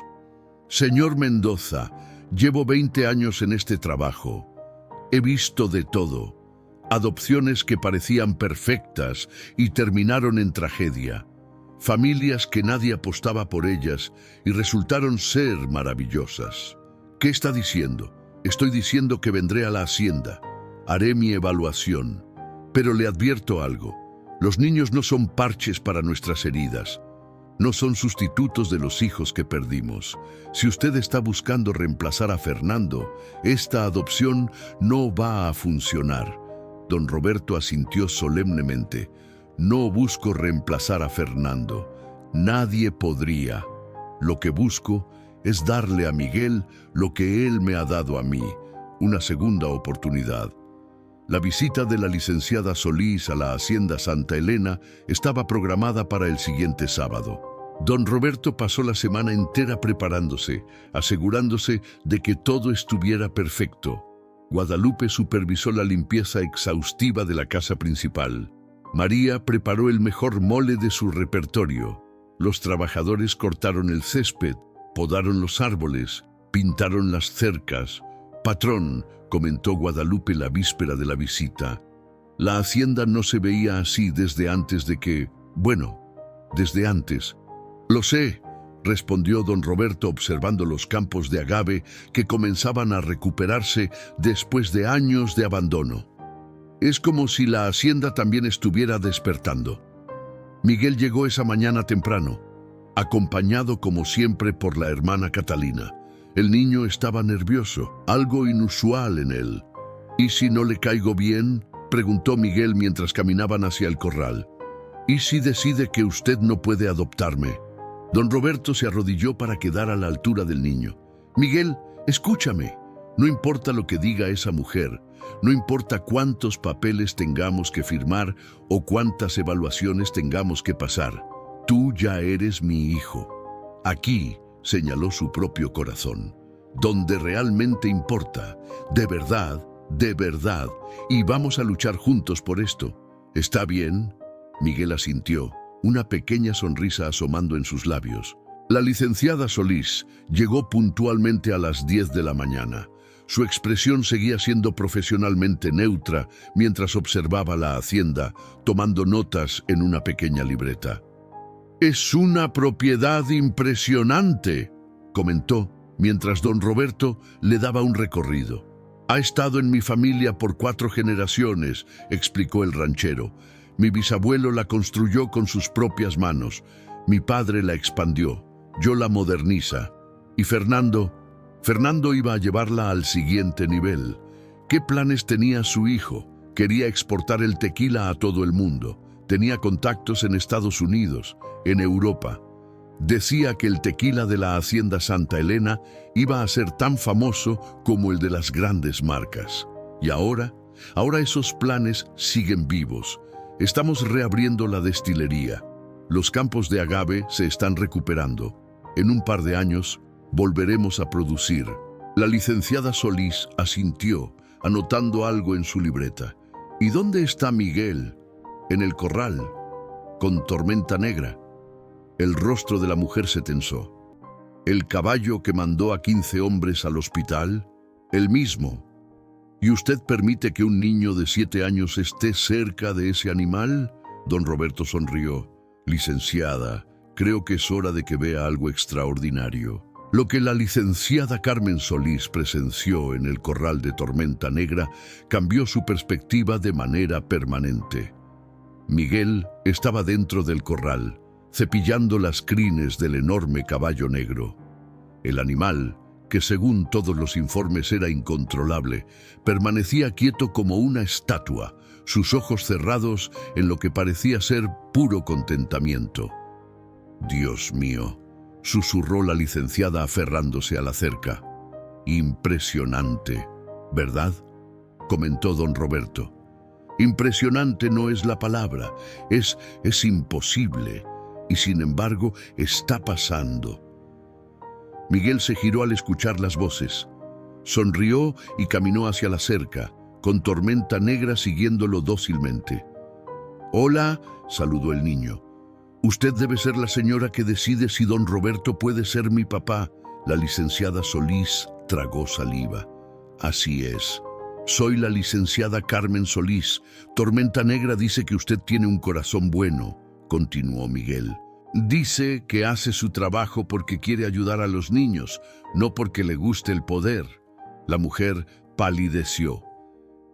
Señor Mendoza, llevo 20 años en este trabajo. He visto de todo. Adopciones que parecían perfectas y terminaron en tragedia. Familias que nadie apostaba por ellas y resultaron ser maravillosas. ¿Qué está diciendo? Estoy diciendo que vendré a la hacienda. Haré mi evaluación. Pero le advierto algo. Los niños no son parches para nuestras heridas. No son sustitutos de los hijos que perdimos. Si usted está buscando reemplazar a Fernando, esta adopción no va a funcionar. Don Roberto asintió solemnemente. No busco reemplazar a Fernando. Nadie podría. Lo que busco es darle a Miguel lo que él me ha dado a mí, una segunda oportunidad. La visita de la licenciada Solís a la Hacienda Santa Elena estaba programada para el siguiente sábado. Don Roberto pasó la semana entera preparándose, asegurándose de que todo estuviera perfecto. Guadalupe supervisó la limpieza exhaustiva de la casa principal. María preparó el mejor mole de su repertorio. Los trabajadores cortaron el césped, podaron los árboles, pintaron las cercas. «Patrón», comentó Guadalupe la víspera de la visita, «la hacienda no se veía así desde antes de que... Bueno, desde antes». «Lo sé», respondió don Roberto observando los campos de agave que comenzaban a recuperarse después de años de abandono. «Es como si la hacienda también estuviera despertando». Miguel llegó esa mañana temprano, acompañado como siempre por la hermana Catalina. El niño estaba nervioso, algo inusual en él. «¿Y si no le caigo bien?», preguntó Miguel mientras caminaban hacia el corral. «¿Y si decide que usted no puede adoptarme?». Don Roberto se arrodilló para quedar a la altura del niño. «Miguel, escúchame. No importa lo que diga esa mujer, no importa cuántos papeles tengamos que firmar o cuántas evaluaciones tengamos que pasar. Tú ya eres mi hijo. Aquí», señaló su propio corazón, «donde realmente importa, de verdad, y vamos a luchar juntos por esto. ¿Está bien?». Miguel asintió, una pequeña sonrisa asomando en sus labios. La licenciada Solís llegó puntualmente a las 10 de la mañana. Su expresión seguía siendo profesionalmente neutra mientras observaba la hacienda, tomando notas en una pequeña libreta. «Es una propiedad impresionante», comentó, mientras don Roberto le daba un recorrido. «Ha estado en mi familia por 4 generaciones», explicó el ranchero. «Mi bisabuelo la construyó con sus propias manos. Mi padre la expandió. Yo la moderniza. Y Fernando iba a llevarla al siguiente nivel. ¿Qué planes tenía su hijo? Quería exportar el tequila a todo el mundo. Tenía contactos en Estados Unidos, en Europa. Decía que el tequila de la Hacienda Santa Elena iba a ser tan famoso como el de las grandes marcas. Y ahora esos planes siguen vivos. Estamos reabriendo la destilería. Los campos de agave se están recuperando. En un par de años volveremos a producir». La licenciada Solís asintió, anotando algo en su libreta. «¿Y dónde está Miguel?». «En el corral, con Tormenta Negra». El rostro de la mujer se tensó. «¿El caballo que mandó a 15 hombres al hospital?». «El mismo». «¿Y usted permite que un niño de 7 años esté cerca de ese animal?». Don Roberto sonrió. «Licenciada, creo que es hora de que vea algo extraordinario». Lo que la licenciada Carmen Solís presenció en el corral de Tormenta Negra cambió su perspectiva de manera permanente. Miguel estaba dentro del corral, cepillando las crines del enorme caballo negro. El animal, que según todos los informes era incontrolable, permanecía quieto como una estatua, sus ojos cerrados en lo que parecía ser puro contentamiento. «Dios mío», susurró la licenciada aferrándose a la cerca. «Impresionante, ¿verdad?», comentó don Roberto. «Impresionante no es la palabra, es imposible, y sin embargo está pasando». Miguel se giró al escuchar las voces. Sonrió y caminó hacia la cerca, con Tormenta Negra siguiéndolo dócilmente. «Hola», saludó el niño. «Usted debe ser la señora que decide si don Roberto puede ser mi papá». La licenciada Solís tragó saliva. «Así es. Soy la licenciada Carmen Solís. Tormenta Negra dice que usted tiene un corazón bueno», continuó Miguel. «Dice que hace su trabajo porque quiere ayudar a los niños, no porque le guste el poder». La mujer palideció.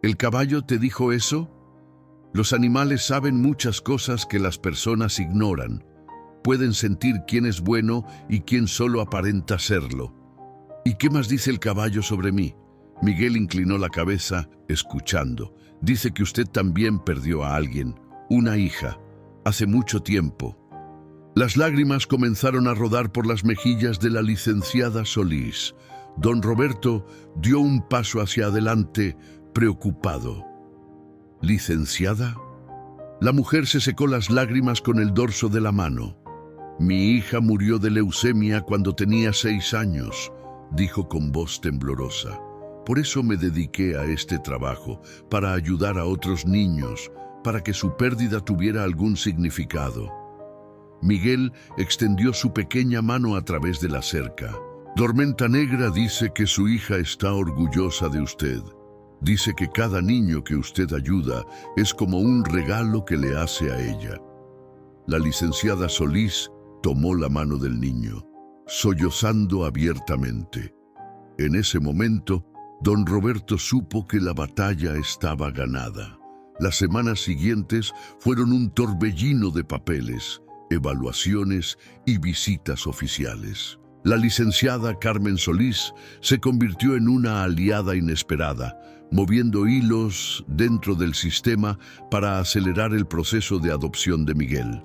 «¿El caballo te dijo eso? Los animales saben muchas cosas que las personas ignoran. Pueden sentir quién es bueno y quién solo aparenta serlo». «¿Y qué más dice el caballo sobre mí?» Miguel inclinó la cabeza, escuchando. «Dice que usted también perdió a alguien, una hija, hace mucho tiempo». Las lágrimas comenzaron a rodar por las mejillas de la licenciada Solís. Don Roberto dio un paso hacia adelante, preocupado. «¿Licenciada?» La mujer se secó las lágrimas con el dorso de la mano. «Mi hija murió de leucemia cuando tenía 6 años», dijo con voz temblorosa. «Por eso me dediqué a este trabajo, para ayudar a otros niños, para que su pérdida tuviera algún significado». Miguel extendió su pequeña mano a través de la cerca. «Tormenta Negra dice que su hija está orgullosa de usted. Dice que cada niño que usted ayuda es como un regalo que le hace a ella». La licenciada Solís tomó la mano del niño, sollozando abiertamente. En ese momento, don Roberto supo que la batalla estaba ganada. Las semanas siguientes fueron un torbellino de papeles, evaluaciones y visitas oficiales. La licenciada Carmen Solís se convirtió en una aliada inesperada, moviendo hilos dentro del sistema para acelerar el proceso de adopción de Miguel.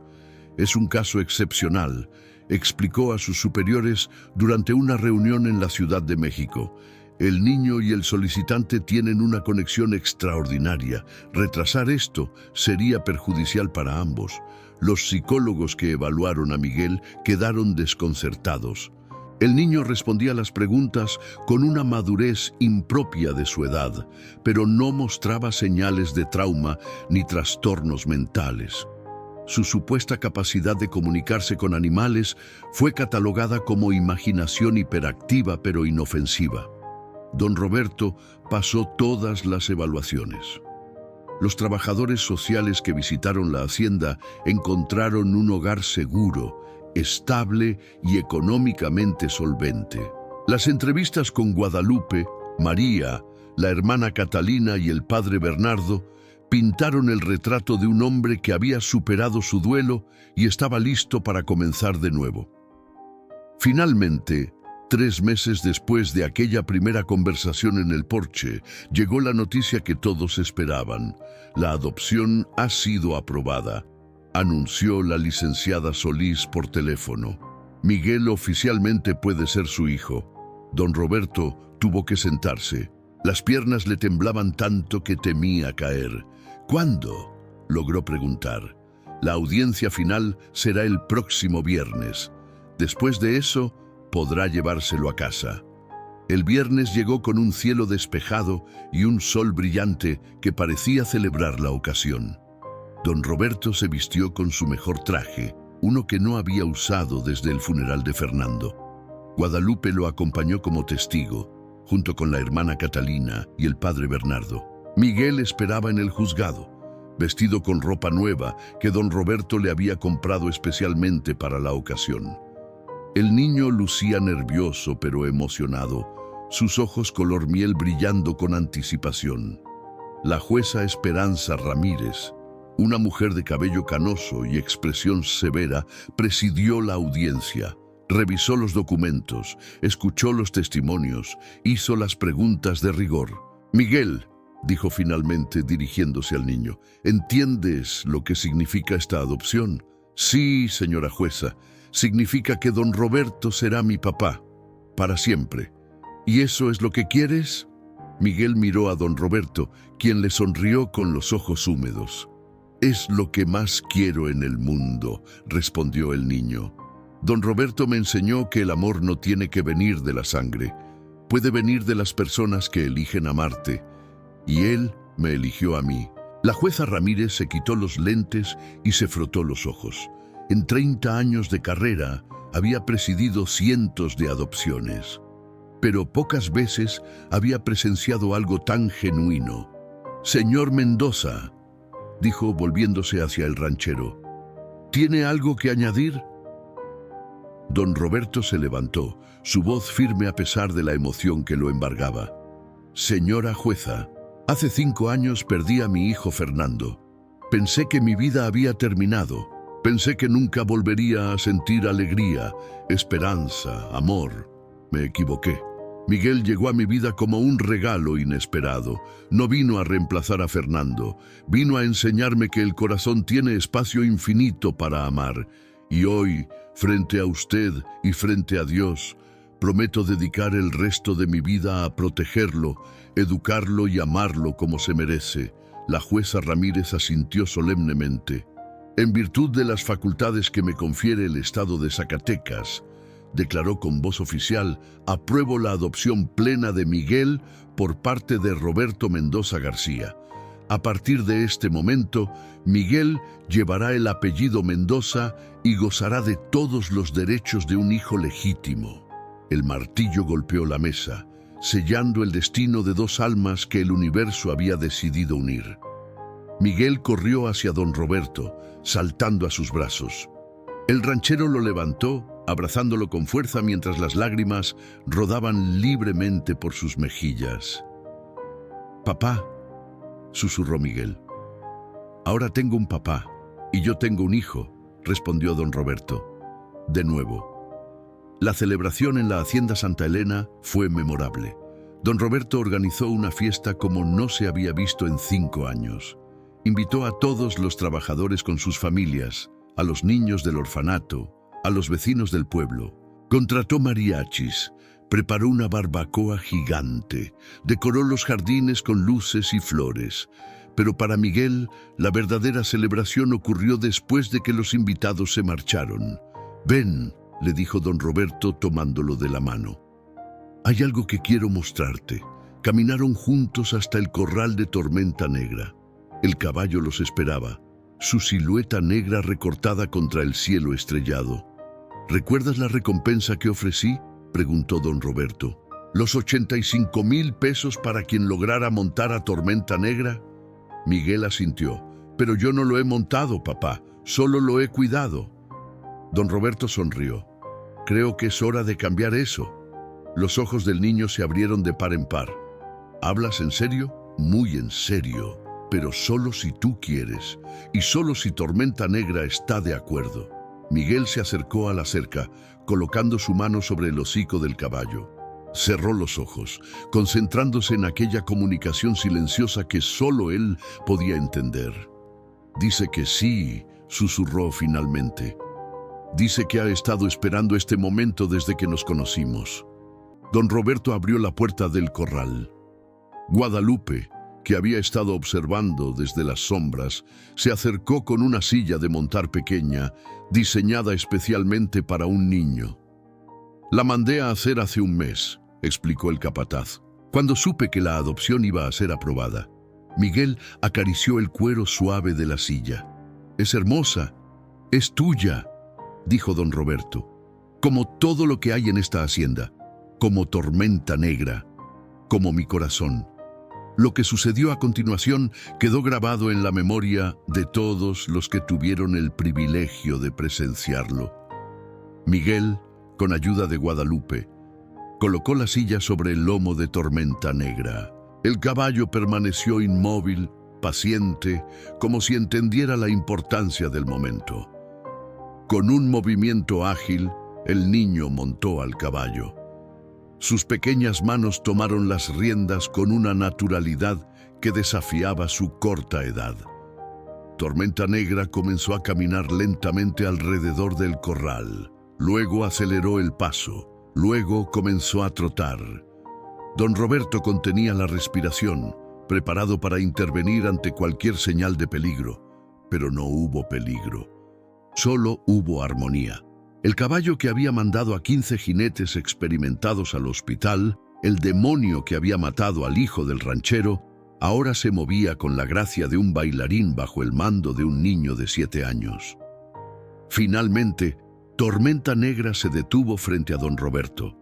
«Es un caso excepcional», explicó a sus superiores durante una reunión en la Ciudad de México. «El niño y el solicitante tienen una conexión extraordinaria. Retrasar esto sería perjudicial para ambos». Los psicólogos que evaluaron a Miguel quedaron desconcertados. El niño respondía a las preguntas con una madurez impropia de su edad, pero no mostraba señales de trauma ni trastornos mentales. Su supuesta capacidad de comunicarse con animales fue catalogada como imaginación hiperactiva pero inofensiva. Don Roberto pasó todas las evaluaciones. Los trabajadores sociales que visitaron la hacienda encontraron un hogar seguro, estable y económicamente solvente. Las entrevistas con Guadalupe, María, la hermana Catalina y el padre Bernardo pintaron el retrato de un hombre que había superado su duelo y estaba listo para comenzar de nuevo. Finalmente, 3 meses después de aquella primera conversación en el porche, llegó la noticia que todos esperaban. «La adopción ha sido aprobada», anunció la licenciada Solís por teléfono. «Miguel oficialmente puede ser su hijo». Don Roberto tuvo que sentarse. Las piernas le temblaban tanto que temía caer. «¿Cuándo?», logró preguntar. «La audiencia final será el próximo viernes. Después de eso, podrá llevárselo a casa». El viernes llegó con un cielo despejado y un sol brillante que parecía celebrar la ocasión. Don Roberto se vistió con su mejor traje, uno que no había usado desde el funeral de Fernando. Guadalupe lo acompañó como testigo, junto con la hermana Catalina y el padre Bernardo. Miguel esperaba en el juzgado, vestido con ropa nueva que don Roberto le había comprado especialmente para la ocasión. El niño lucía nervioso pero emocionado, sus ojos color miel brillando con anticipación. La jueza Esperanza Ramírez, una mujer de cabello canoso y expresión severa, presidió la audiencia. Revisó los documentos, escuchó los testimonios, hizo las preguntas de rigor. «Miguel», dijo finalmente dirigiéndose al niño, «¿entiendes lo que significa esta adopción?» «Sí, señora jueza, significa que don Roberto será mi papá, para siempre». «¿Y eso es lo que quieres?» Miguel miró a don Roberto, quien le sonrió con los ojos húmedos. «Es lo que más quiero en el mundo», respondió el niño. Don Roberto me enseñó que el amor no tiene que venir de la sangre, puede venir de las personas que eligen amarte, y él me eligió a mí. La jueza Ramírez se quitó los lentes y se frotó los ojos. En 30 años de carrera había presidido cientos de adopciones, pero pocas veces había presenciado algo tan genuino. «Señor Mendoza», dijo volviéndose hacia el ranchero, «¿tiene algo que añadir?» Don Roberto se levantó, su voz firme a pesar de la emoción que lo embargaba. «Señora jueza, hace 5 años perdí a mi hijo Fernando. Pensé que mi vida había terminado. Pensé que nunca volvería a sentir alegría, esperanza, amor. Me equivoqué. Miguel llegó a mi vida como un regalo inesperado. No vino a reemplazar a Fernando. Vino a enseñarme que el corazón tiene espacio infinito para amar. Y hoy, frente a usted y frente a Dios, prometo dedicar el resto de mi vida a protegerlo, educarlo y amarlo como se merece». La jueza Ramírez asintió solemnemente. «En virtud de las facultades que me confiere el Estado de Zacatecas», declaró con voz oficial, «apruebo la adopción plena de Miguel por parte de Roberto Mendoza García. A partir de este momento, Miguel llevará el apellido Mendoza y gozará de todos los derechos de un hijo legítimo». El martillo golpeó la mesa, sellando el destino de 2 almas que el universo había decidido unir. Miguel corrió hacia don Roberto, saltando a sus brazos. El ranchero lo levantó, abrazándolo con fuerza mientras las lágrimas rodaban libremente por sus mejillas. «Papá», susurró Miguel. «Ahora tengo un papá, y yo tengo un hijo», respondió don Roberto. De nuevo. La celebración en la Hacienda Santa Elena fue memorable. Don Roberto organizó una fiesta como no se había visto en 5 años. Invitó a todos los trabajadores con sus familias, a los niños del orfanato, a los vecinos del pueblo. Contrató mariachis, preparó una barbacoa gigante, decoró los jardines con luces y flores. Pero para Miguel, la verdadera celebración ocurrió después de que los invitados se marcharon. «Ven», le dijo don Roberto tomándolo de la mano. «Hay algo que quiero mostrarte». Caminaron juntos hasta el corral de Tormenta Negra. El caballo los esperaba, su silueta negra recortada contra el cielo estrellado. «¿Recuerdas la recompensa que ofrecí?», preguntó don Roberto. «¿Los 85,000 pesos para quien lograra montar a Tormenta Negra?» Miguel asintió. «Pero yo no lo he montado, papá, solo lo he cuidado». Don Roberto sonrió. «Creo que es hora de cambiar eso». Los ojos del niño se abrieron de par en par. «¿Hablas en serio?». «Muy en serio, pero solo si tú quieres, y solo si Tormenta Negra está de acuerdo». Miguel se acercó a la cerca, colocando su mano sobre el hocico del caballo. Cerró los ojos, concentrándose en aquella comunicación silenciosa que solo él podía entender. «Dice que sí», susurró finalmente. «Dice que ha estado esperando este momento desde que nos conocimos». Don Roberto abrió la puerta del corral. Guadalupe, que había estado observando desde las sombras, se acercó con una silla de montar pequeña, diseñada especialmente para un niño. «La mandé a hacer hace un mes», explicó el capataz, «cuando supe que la adopción iba a ser aprobada». Miguel acarició el cuero suave de la silla. «Es hermosa, es tuya», dijo don Roberto, «como todo lo que hay en esta hacienda, como Tormenta Negra, como mi corazón». Lo que sucedió a continuación quedó grabado en la memoria de todos los que tuvieron el privilegio de presenciarlo. Miguel, con ayuda de Guadalupe, colocó la silla sobre el lomo de Tormenta Negra. El caballo permaneció inmóvil, paciente, como si entendiera la importancia del momento. Con un movimiento ágil, el niño montó al caballo. Sus pequeñas manos tomaron las riendas con una naturalidad que desafiaba su corta edad. Tormenta Negra comenzó a caminar lentamente alrededor del corral. Luego aceleró el paso. Luego comenzó a trotar. Don Roberto contenía la respiración, preparado para intervenir ante cualquier señal de peligro. Pero no hubo peligro. Solo hubo armonía. El caballo que había mandado a 15 jinetes experimentados al hospital, el demonio que había matado al hijo del ranchero, ahora se movía con la gracia de un bailarín bajo el mando de un niño de 7 años. Finalmente, Tormenta Negra se detuvo frente a don Roberto.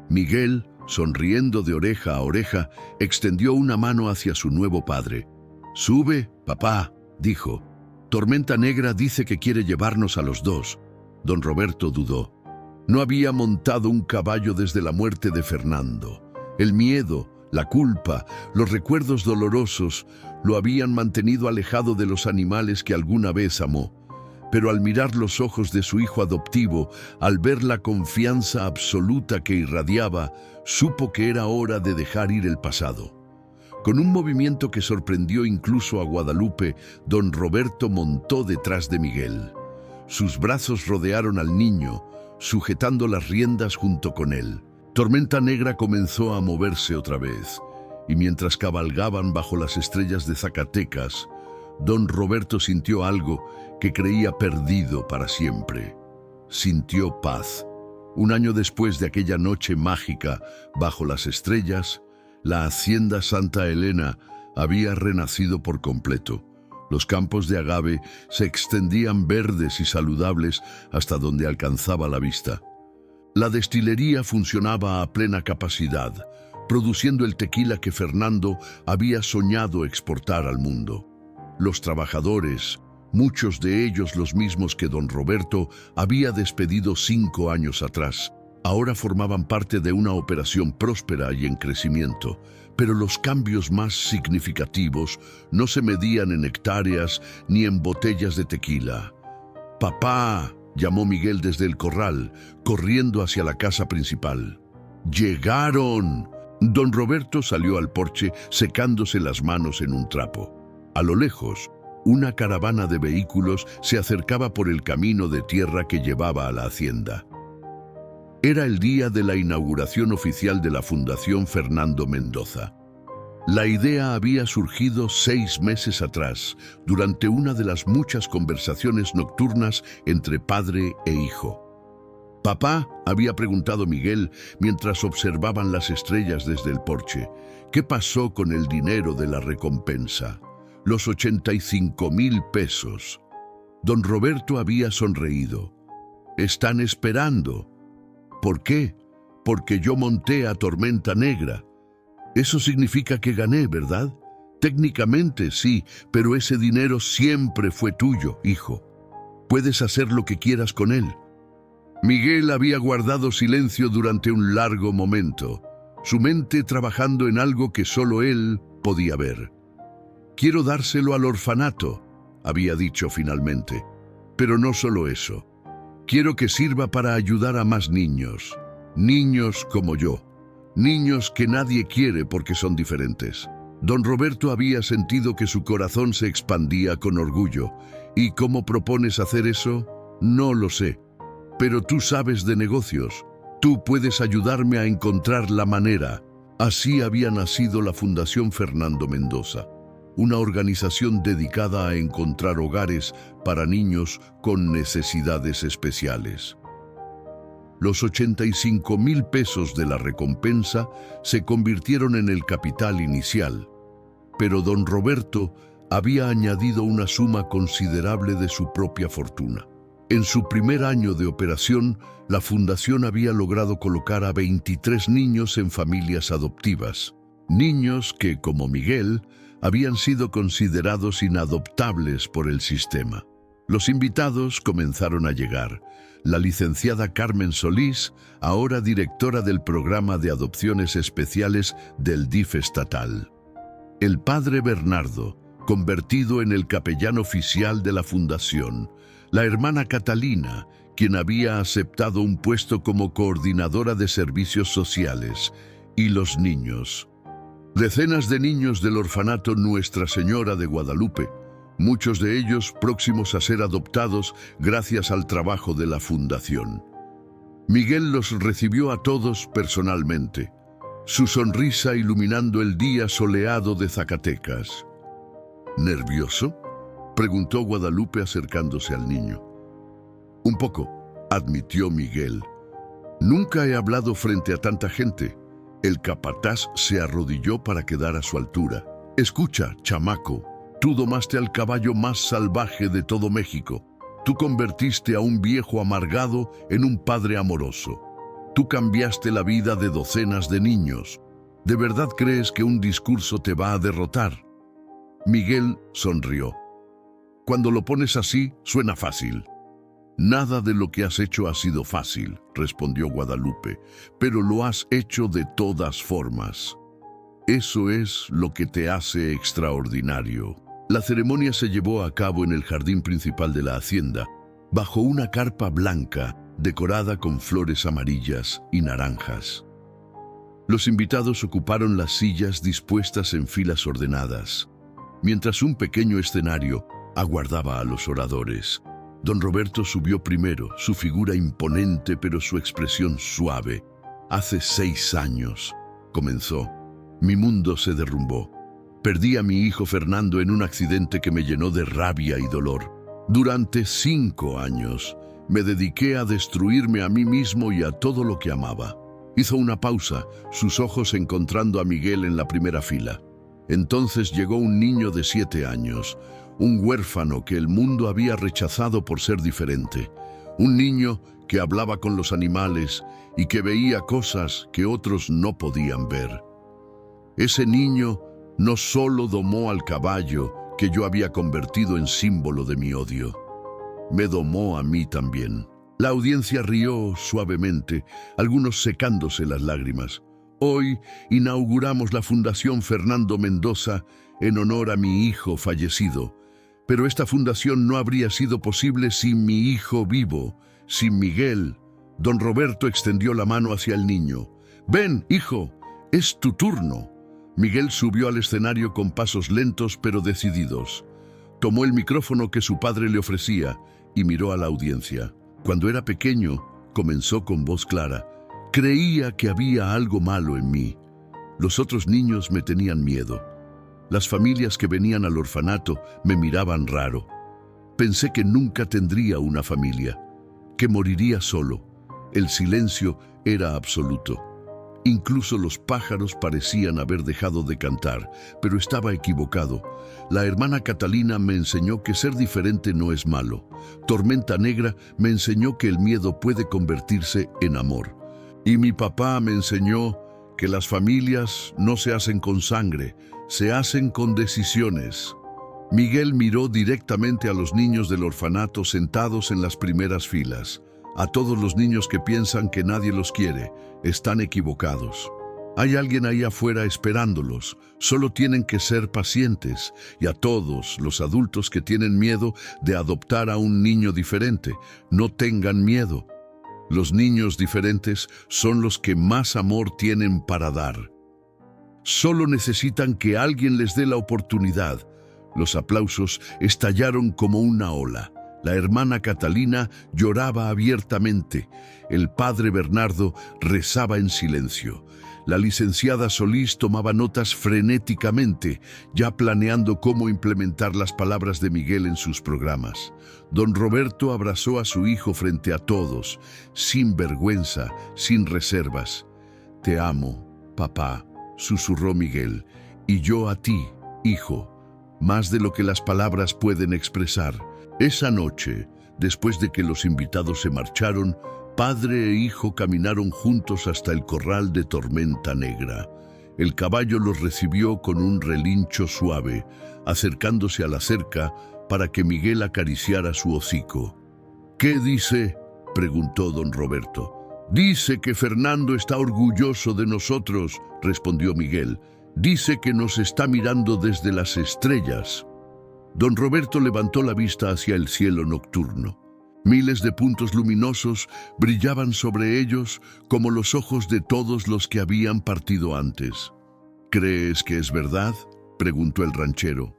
Miguel, sonriendo de oreja a oreja, extendió una mano hacia su nuevo padre. «Sube, papá», dijo. «Tormenta Negra dice que quiere llevarnos a los dos». Don Roberto dudó. No había montado un caballo desde la muerte de Fernando. El miedo, la culpa, los recuerdos dolorosos lo habían mantenido alejado de los animales que alguna vez amó. Pero al mirar los ojos de su hijo adoptivo, al ver la confianza absoluta que irradiaba, supo que era hora de dejar ir el pasado. Con un movimiento que sorprendió incluso a Guadalupe, don Roberto montó detrás de Miguel. Sus brazos rodearon al niño, sujetando las riendas junto con él. Tormenta Negra comenzó a moverse otra vez, y mientras cabalgaban bajo las estrellas de Zacatecas, don Roberto sintió algo que creía perdido para siempre. Sintió paz. Un año después de aquella noche mágica bajo las estrellas, la hacienda Santa Elena había renacido por completo. Los campos de agave se extendían verdes y saludables hasta donde alcanzaba la vista. La destilería funcionaba a plena capacidad, produciendo el tequila que Fernando había soñado exportar al mundo. Los trabajadores, muchos de ellos los mismos que don Roberto había despedido 5 años atrás, ahora formaban parte de una operación próspera y en crecimiento, pero los cambios más significativos no se medían en hectáreas ni en botellas de tequila. «Papá», llamó Miguel desde el corral, corriendo hacia la casa principal. «¡Llegaron!». Don Roberto salió al porche secándose las manos en un trapo. A lo lejos, una caravana de vehículos se acercaba por el camino de tierra que llevaba a la hacienda. Era el día de la inauguración oficial de la Fundación Fernando Mendoza. La idea había surgido 6 meses atrás, durante una de las muchas conversaciones nocturnas entre padre e hijo. «Papá», había preguntado Miguel mientras observaban las estrellas desde el porche, «¿qué pasó con el dinero de la recompensa? Los 85,000 pesos». Don Roberto había sonreído. «Están esperando». «¿Por qué?». «Porque yo monté a Tormenta Negra». «Eso significa que gané, ¿verdad?». «Técnicamente sí, pero ese dinero siempre fue tuyo, hijo. Puedes hacer lo que quieras con él». Miguel había guardado silencio durante un largo momento, su mente trabajando en algo que solo él podía ver. «Quiero dárselo al orfanato», había dicho finalmente. «Pero no solo eso. Quiero que sirva para ayudar a más niños. Niños como yo. Niños que nadie quiere porque son diferentes». Don Roberto había sentido que su corazón se expandía con orgullo. «¿Y cómo propones hacer eso? No lo sé. Pero tú sabes de negocios. Tú puedes ayudarme a encontrar la manera». Así había nacido la Fundación Fernando Mendoza, una organización dedicada a encontrar hogares para niños con necesidades especiales. Los 85,000 pesos de la recompensa se convirtieron en el capital inicial, pero don Roberto había añadido una suma considerable de su propia fortuna. En su primer año de operación, la fundación había logrado colocar a 23 niños en familias adoptivas. Niños que, como Miguel, habían sido considerados inadoptables por el sistema. Los invitados comenzaron a llegar. La licenciada Carmen Solís, ahora directora del programa de adopciones especiales del DIF estatal. El padre Bernardo, convertido en el capellán oficial de la fundación. La hermana Catalina, quien había aceptado un puesto como coordinadora de servicios sociales. Y los niños. Decenas de niños del orfanato Nuestra Señora de Guadalupe, muchos de ellos próximos a ser adoptados gracias al trabajo de la fundación. Miguel los recibió a todos personalmente, su sonrisa iluminando el día soleado de Zacatecas. «¿Nervioso?», preguntó Guadalupe acercándose al niño. «Un poco», admitió Miguel. Nunca he hablado frente a tanta gente. El capataz se arrodilló para quedar a su altura. Escucha, chamaco, tú domaste al caballo más salvaje de todo México. Tú convertiste a un viejo amargado en un padre amoroso. Tú cambiaste la vida de docenas de niños. ¿De verdad crees que un discurso te va a derrotar? Miguel sonrió. Cuando lo pones así, suena fácil. Nada de lo que has hecho ha sido fácil, respondió Guadalupe, pero lo has hecho de todas formas. Eso es lo que te hace extraordinario. La ceremonia se llevó a cabo en el jardín principal de la hacienda, bajo una carpa blanca decorada con flores amarillas y naranjas. Los invitados ocuparon las sillas dispuestas en filas ordenadas, mientras un pequeño escenario aguardaba a los oradores. Don Roberto subió primero, su figura imponente pero su expresión suave. Hace 6 años, comenzó, mi mundo se derrumbó. Perdí a mi hijo Fernando en un accidente que me llenó de rabia y dolor. Durante 5 años me dediqué a destruirme a mí mismo y a todo lo que amaba. Hizo una pausa, sus ojos encontrando a Miguel en la primera fila. Entonces llegó un niño de 7 años, un huérfano que el mundo había rechazado por ser diferente. Un niño que hablaba con los animales y que veía cosas que otros no podían ver. Ese niño no solo domó al caballo que yo había convertido en símbolo de mi odio, me domó a mí también. La audiencia rió suavemente, algunos secándose las lágrimas. Hoy inauguramos la Fundación Fernando Mendoza en honor a mi hijo fallecido. Pero esta fundación no habría sido posible sin mi hijo vivo, sin Miguel. Don Roberto extendió la mano hacia el niño. Ven, hijo, es tu turno. Miguel subió al escenario con pasos lentos pero decididos. Tomó el micrófono que su padre le ofrecía y miró a la audiencia. Cuando era pequeño, comenzó con voz clara. Creía que había algo malo en mí. Los otros niños me tenían miedo. Las familias que venían al orfanato me miraban raro. Pensé que nunca tendría una familia, que moriría solo. El silencio era absoluto. Incluso los pájaros parecían haber dejado de cantar, pero estaba equivocado. La hermana Catalina me enseñó que ser diferente no es malo. Tormenta Negra me enseñó que el miedo puede convertirse en amor. Y mi papá me enseñó que las familias no se hacen con sangre, se hacen con decisiones. Miguel miró directamente a los niños del orfanato sentados en las primeras filas. A todos los niños que piensan que nadie los quiere, están equivocados. Hay alguien ahí afuera esperándolos, solo tienen que ser pacientes. Y a todos los adultos que tienen miedo de adoptar a un niño diferente, no tengan miedo. Los niños diferentes son los que más amor tienen para dar. Solo necesitan que alguien les dé la oportunidad. Los aplausos estallaron como una ola. La hermana Catalina lloraba abiertamente. El padre Bernardo rezaba en silencio. La licenciada Solís tomaba notas frenéticamente, ya planeando cómo implementar las palabras de Miguel en sus programas. Don Roberto abrazó a su hijo frente a todos, sin vergüenza, sin reservas. «Te amo, papá», susurró Miguel, «y yo a ti, hijo, más de lo que las palabras pueden expresar». Esa noche, después de que los invitados se marcharon, padre e hijo caminaron juntos hasta el corral de Tormenta Negra. El caballo los recibió con un relincho suave, acercándose a la cerca para que Miguel acariciara su hocico. «¿Qué dice?», preguntó don Roberto. «Dice que Fernando está orgulloso de nosotros», respondió Miguel. «Dice que nos está mirando desde las estrellas». Don Roberto levantó la vista hacia el cielo nocturno. Miles de puntos luminosos brillaban sobre ellos como los ojos de todos los que habían partido antes. «¿Crees que es verdad?», preguntó el ranchero.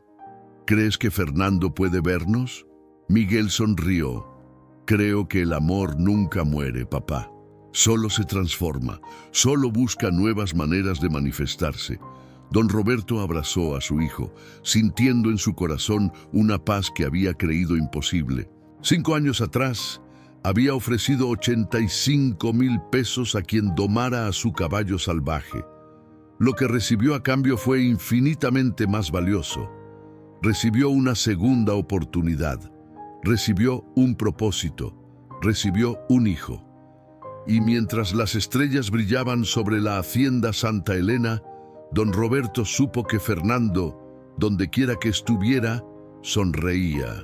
«¿Crees que Fernando puede vernos?». Miguel sonrió. «Creo que el amor nunca muere, papá. Solo se transforma, solo busca nuevas maneras de manifestarse». Don Roberto abrazó a su hijo, sintiendo en su corazón una paz que había creído imposible. 5 años atrás, Había ofrecido 85,000 pesos a quien domara a su caballo salvaje. Lo que recibió a cambio fue infinitamente más valioso. Recibió una segunda oportunidad. Recibió un propósito. Recibió un hijo. Y mientras las estrellas brillaban sobre la hacienda Santa Elena, don Roberto supo que Fernando, dondequiera que estuviera, sonreía.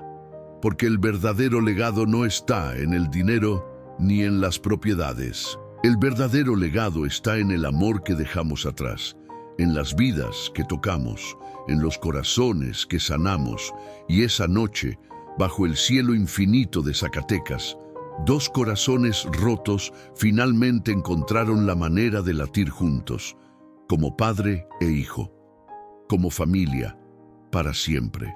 Porque el verdadero legado no está en el dinero ni en las propiedades. El verdadero legado está en el amor que dejamos atrás, en las vidas que tocamos, en los corazones que sanamos. Y esa noche, bajo el cielo infinito de Zacatecas, dos corazones rotos finalmente encontraron la manera de latir juntos, como padre e hijo, como familia, para siempre.